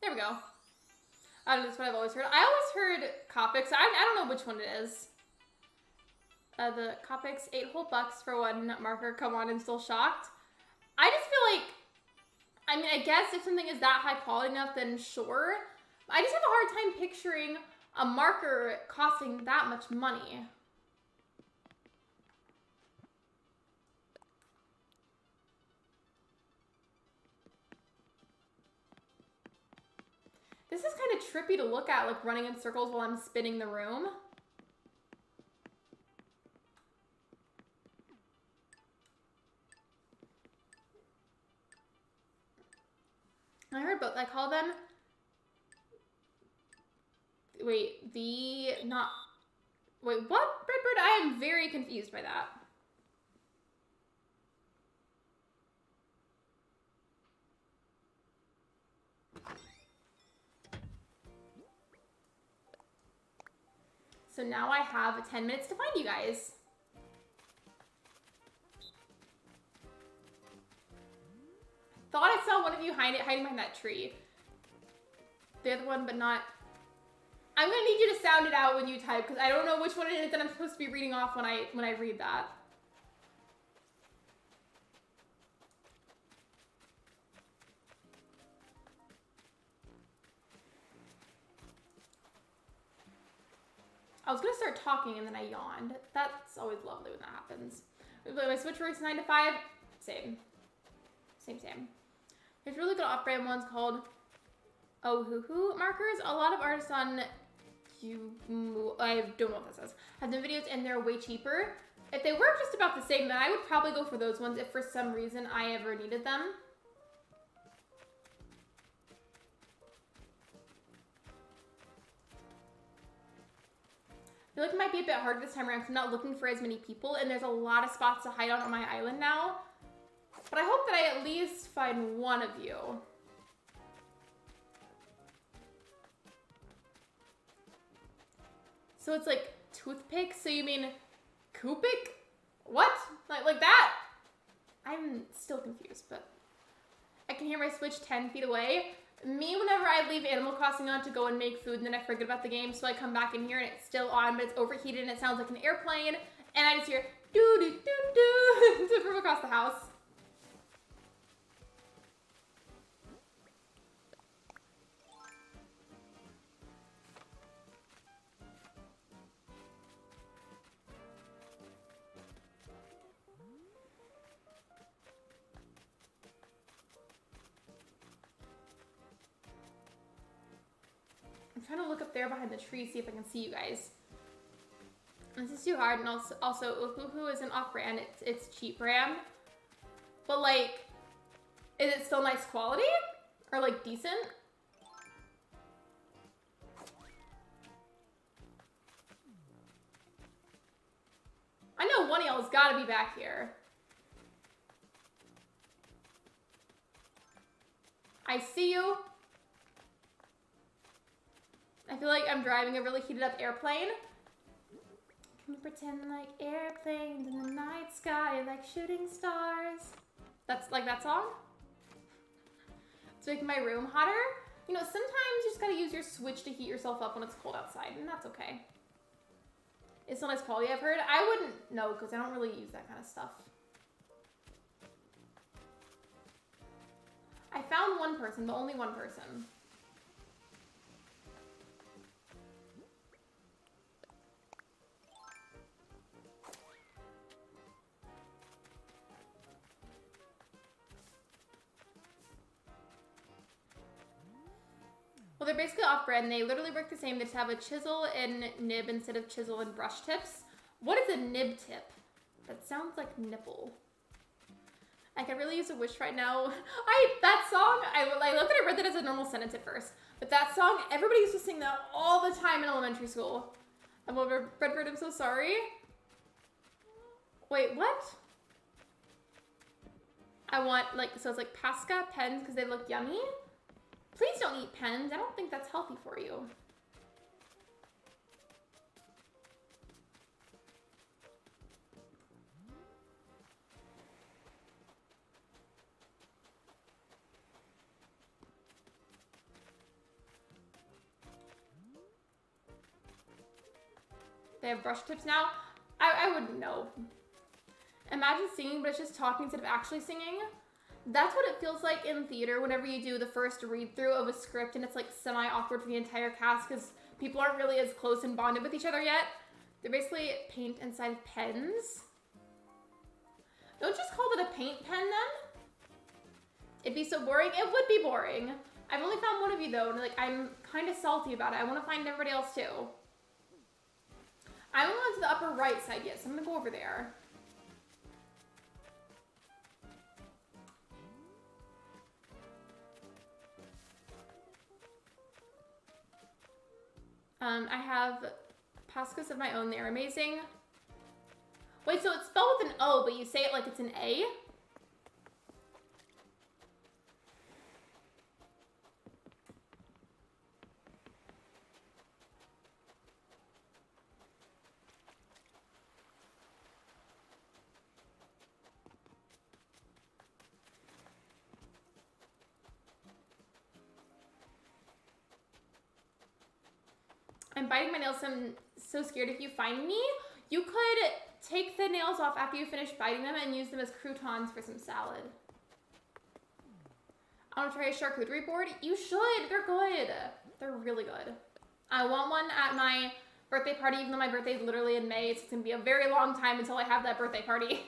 There we go. I don't know, that's what I've always heard. I always heard Copics. I don't know which one it is. The Copics, 8 whole bucks for one marker. Come on, I'm still shocked. I just feel like, I mean, I guess if something is that high quality enough, then sure. I just have a hard time picturing a marker costing that much money. This is kind of trippy to look at, like running in circles while I'm spinning the room. I heard both. I call them, wait, Wait, what? Redbird, I am very confused by that. So now I have 10 minutes to find you guys. Thought I saw one of you hiding behind that tree. The other one, but not. I'm gonna need you to sound it out when you type, because I don't know which one it is that I'm supposed to be reading off when I read that. I was gonna start talking and then I yawned. That's always lovely when that happens. My switch works 9 to 5. Same. There's really good off-brand ones called Oh Hoo Hoo markers. A lot of artists on I don't know what that says, have done videos and they're way cheaper. If they were just about the same, then I would probably go for those ones if for some reason I ever needed them. I feel like it might be a bit harder this time around because I'm not looking for as many people and there's a lot of spots to hide on my island now. But I hope that I at least find one of you. So it's like toothpick, so you mean Coopik? What? Like that? I'm still confused, but I can hear my Switch 10 feet away. Me, whenever I leave Animal Crossing on to go and make food and then I forget about the game, so I come back in here and it's still on, but it's overheated and it sounds like an airplane, and I just hear doo-doo-doo-doo from across the house. I'm trying to look up there behind the tree, see if I can see you guys. This is too hard, and also Uhuhu is an off-brand. It's cheap brand. But, like, is it still nice quality? Or, like, decent? I know one of y'all's gotta be back here. I see you. I feel like I'm driving a really heated up airplane. Can we pretend like airplanes in the night sky, like shooting stars? That's like that song? It's making my room hotter. You know, sometimes you just gotta use your Switch to heat yourself up when it's cold outside, and that's okay. It's still nice quality, I've heard. I wouldn't know, because I don't really use that kind of stuff. I found one person, but only one person. Well, they're basically off-brand. They literally work the same. They just have a chisel and nib instead of chisel and brush tips. What is a nib tip? That sounds like nipple. I could really use a wish right now. That song, I love that I read that as a normal sentence at first. But that song, everybody used to sing that all the time in elementary school. I'm over Redbird, I'm so sorry. Wait, what? I want, like, so it's like Pasca pens because they look yummy. Please don't eat pens. I don't think that's healthy for you. They have brush tips now. I wouldn't know. Imagine singing, but it's just talking instead of actually singing. That's what it feels like in theater whenever you do the first read-through of a script and it's like semi-awkward for the entire cast because people aren't really as close and bonded with each other yet. They're basically paint inside of pens. Don't just call it a paint pen then? It'd be so boring. It would be boring. I've only found one of you though, and like I'm kind of salty about it. I want to find everybody else too. I haven't gone to the upper right side yet, so I'm gonna go over there. I have Pascas of my own, they're amazing. Wait, so it's spelled with an O, but you say it like it's an A? I'm biting my nails, so I'm so scared. If you find me, you could take the nails off after you finish biting them and use them as croutons for some salad. I want to try a charcuterie board. You should. They're good. They're really good. I want one at my birthday party, even though my birthday is literally in May. It's going to be a very long time until I have that birthday party.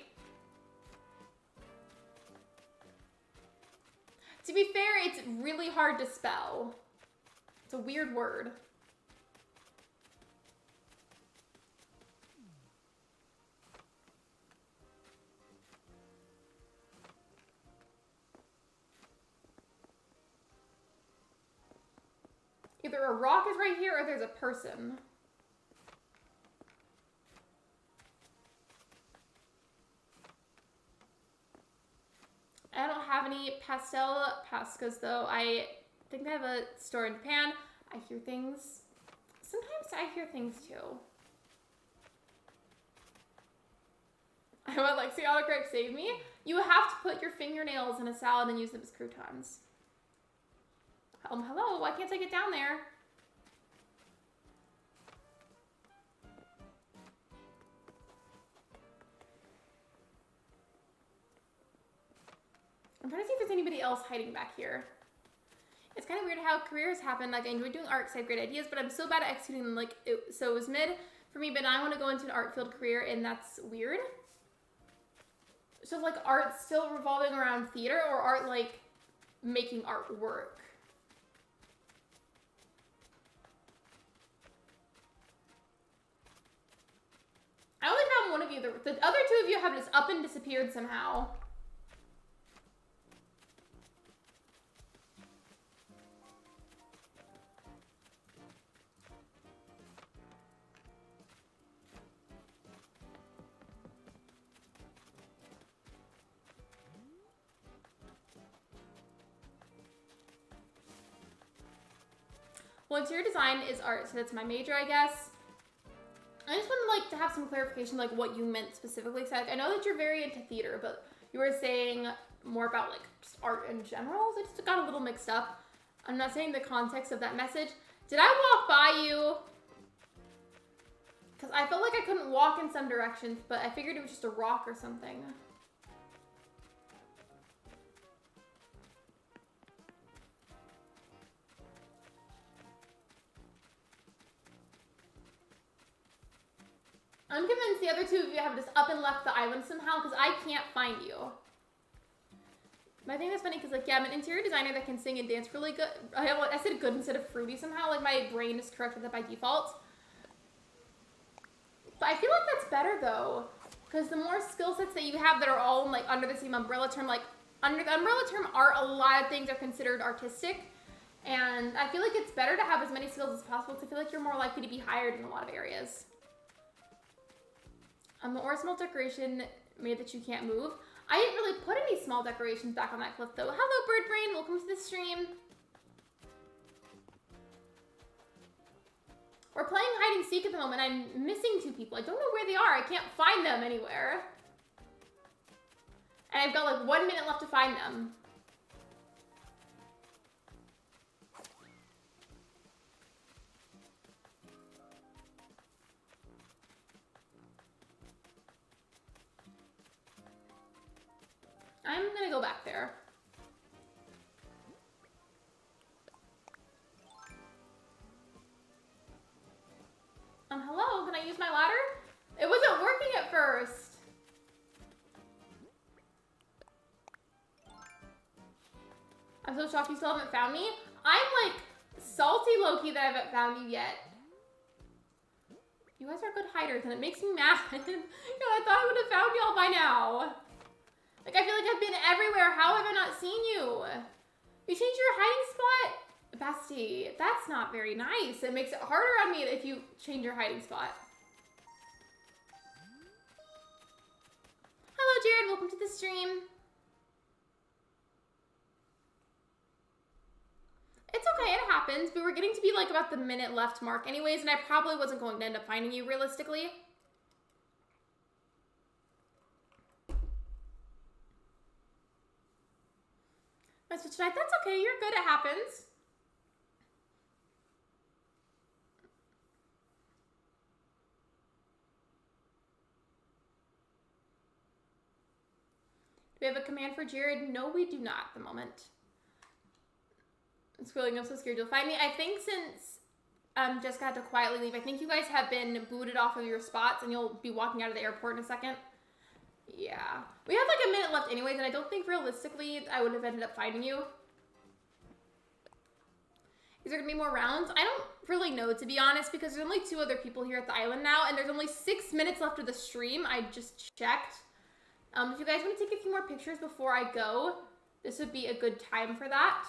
To be fair, it's really hard to spell. It's a weird word. Either a rock is right here or there's a person. I don't have any pastel pascas though. I think I have a store in Japan. I hear things. Sometimes I hear things too. I want Lexi autocorrect save me. You have to put your fingernails in a salad and use them as croutons. Hello, why can't I get down there? I'm trying to see if there's anybody else hiding back here. It's kind of weird how careers happen. Like, I enjoy doing art because I have great ideas, but I'm so bad at executing them. Like, so it was mid for me, but now I want to go into an art field career, and that's weird. So, like, art still revolving around theater, or art, like, making artwork? I only found one of you. The other two of you have just up and disappeared somehow. Well, interior design is art, so that's my major, I guess. I just would like to have some clarification, like what you meant specifically. So I know that you're very into theater, but you were saying more about like just art in general. So I just got a little mixed up. I'm not saying the context of that message. Did I walk by you? Because I felt like I couldn't walk in some directions, but I figured it was just a rock or something. I'm convinced the other two of you have just up and left the island somehow because I can't find you. But I think that's funny because, like, yeah, I'm an interior designer that can sing and dance really good. I said good instead of fruity somehow. Like, my brain just corrected that by default. But I feel like that's better, though. Because the more skill sets that you have that are all, like, under the same umbrella term, like, under the umbrella term art, a lot of things are considered artistic. And I feel like it's better to have as many skills as possible because I feel like you're more likely to be hired in a lot of areas. Or small decoration made that you can't move. I didn't really put any small decorations back on that cliff though. Hello, Bird Brain, welcome to the stream. We're playing hide and seek at the moment. I'm missing two people. I don't know where they are. I can't find them anywhere. And I've got like 1 minute left to find them. I'm gonna go back there. Hello, can I use my ladder? It wasn't working at first. I'm so shocked you still haven't found me. I'm like salty low-key that I haven't found you yet. You guys are good hiders and it makes me mad. I thought I would have found y'all by now. Like, I feel like I've been everywhere. How have I not seen you? You changed your hiding spot Bestie, that's not very nice. It makes it harder on me if you change your hiding spot. Hello, Jared. Welcome to the stream. It's okay, it happens. We were getting to be like about the minute left mark anyways, and I probably wasn't going to end up finding you realistically. My switch died. That's okay, you're good, it happens. Do we have a command for Jared? No, we do not at the moment. I'm scrolling, I'm so scared you'll find me. I think since Jessica had to quietly leave, I think you guys have been booted off of your spots and you'll be walking out of the airport in a second. Yeah. We have like a minute left anyways, and I don't think realistically I would have ended up finding you. Is there gonna be more rounds? I don't really know, to be honest, because there's only 2 other people here at the island now, and there's only 6 minutes left of the stream. I just checked. If you guys want to take a few more pictures before I go, this would be a good time for that.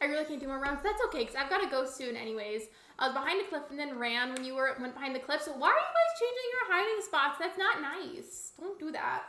I really can't do more rounds. That's okay, because I've got to go soon anyways. I was behind a cliff and then ran when you went behind the cliff. So why are you guys changing your hiding spots? That's not nice. Don't do that.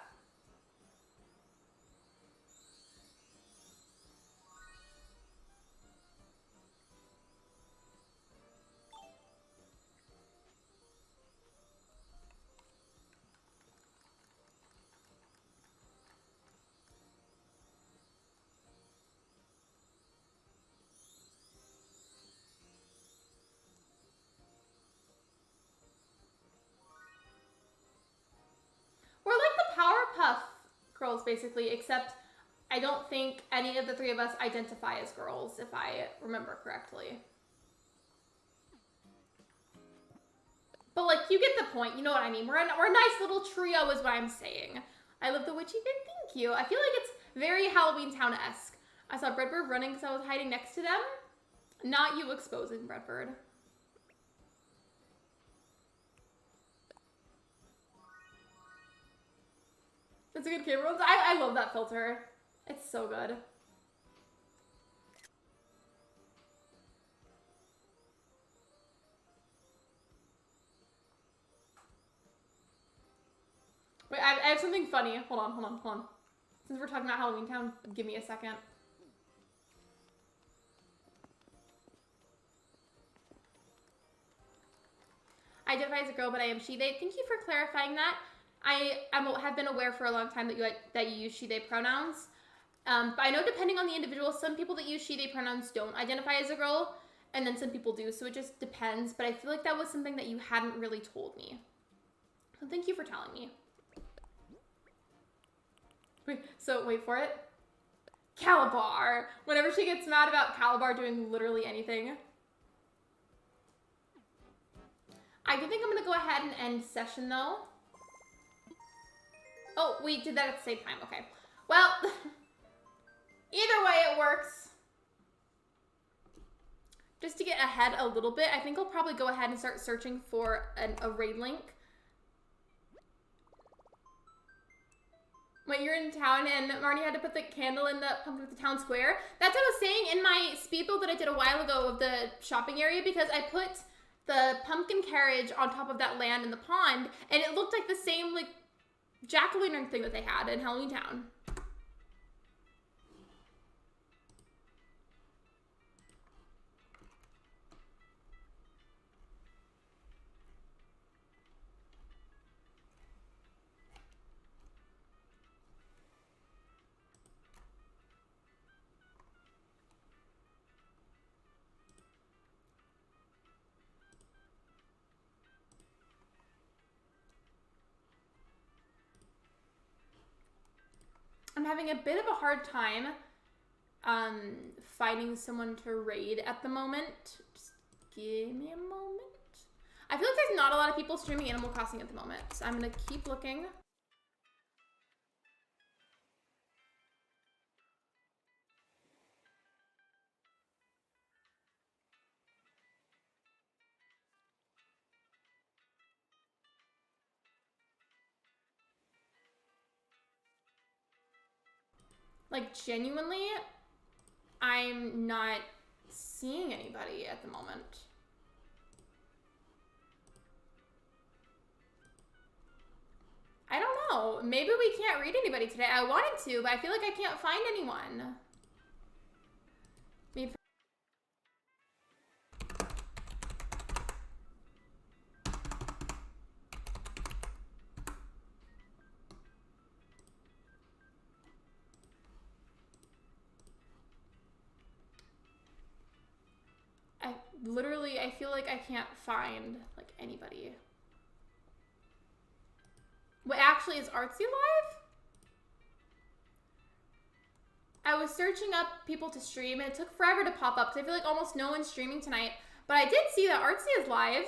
We're like the Powerpuff Girls, basically, except I don't think any of the 3 of us identify as girls, if I remember correctly. But, like, you get the point. You know what I mean. We're a nice little trio is what I'm saying. I love the witchy thing. Thank you. I feel like it's very Halloween Town-esque. I saw Breadbird running because I was hiding next to them. Not you exposing Breadbird. That's a good camera. I love that filter. It's so good. Wait, I have something funny. Hold on. Since we're talking about Halloween Town, give me a second. I identify as a girl, but I am she, they. Thank you for clarifying that. I have been aware for a long time that you use she, they pronouns. But I know depending on the individual, some people that use she, they pronouns don't identify as a girl, and then some people do, so it just depends. But I feel like that was something that you hadn't really told me. So thank you for telling me. Wait for it. Calabar. Whenever she gets mad about Calabar doing literally anything. I do think I'm gonna go ahead and end session though. Oh, we did that at the same time. Okay. Well, either way it works. Just to get ahead a little bit, I think I'll probably go ahead and start searching for a raid link. When you're in town and Marnie had to put the candle in the pumpkin at the town square. That's what I was saying in my speed build that I did a while ago of the shopping area, because I put the pumpkin carriage on top of that land in the pond, and it looked like the same like jack-o'-lantern thing that they had in Halloween Town. I'm having a bit of a hard time finding someone to raid at the moment. Just give me a moment. I feel like there's not a lot of people streaming Animal Crossing at the moment, so I'm gonna keep looking. Like, genuinely, I'm not seeing anybody at the moment. I don't know. Maybe we can't read anybody today. I wanted to, but I feel like I can't find anyone. Maybe. I feel like I can't find, like, anybody. What actually is Artsy live? I was searching up people to stream and it took forever to pop up because I feel like almost no one's streaming tonight. But I did see that Artsy is live.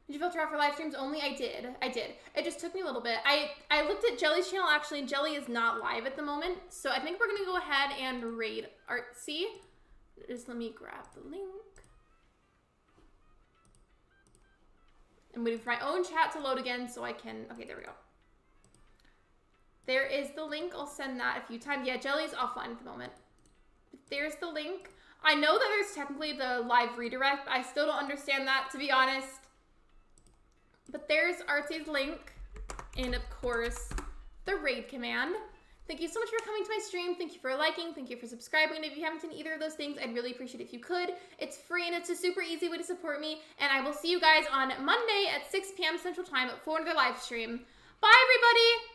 Did you filter out for live streams only? I did. It just took me a little bit. I looked at Jelly's channel actually, and Jelly is not live at the moment. So I think we're gonna go ahead and raid Artsy. Just let me grab the link. I'm waiting for my own chat to load again so I can, okay, there we go. There is the link. I'll send that a few times. Yeah, Jelly's offline at the moment. There's the link. I know that there's technically the live redirect. I still don't understand that, to be honest. But there's Artsy's link. And of course, the raid command. Thank you so much for coming to my stream. Thank you for liking. Thank you for subscribing. And if you haven't done either of those things, I'd really appreciate it if you could. It's free and it's a super easy way to support me. And I will see you guys on Monday at 6 p.m. Central Time for another live stream. Bye, everybody!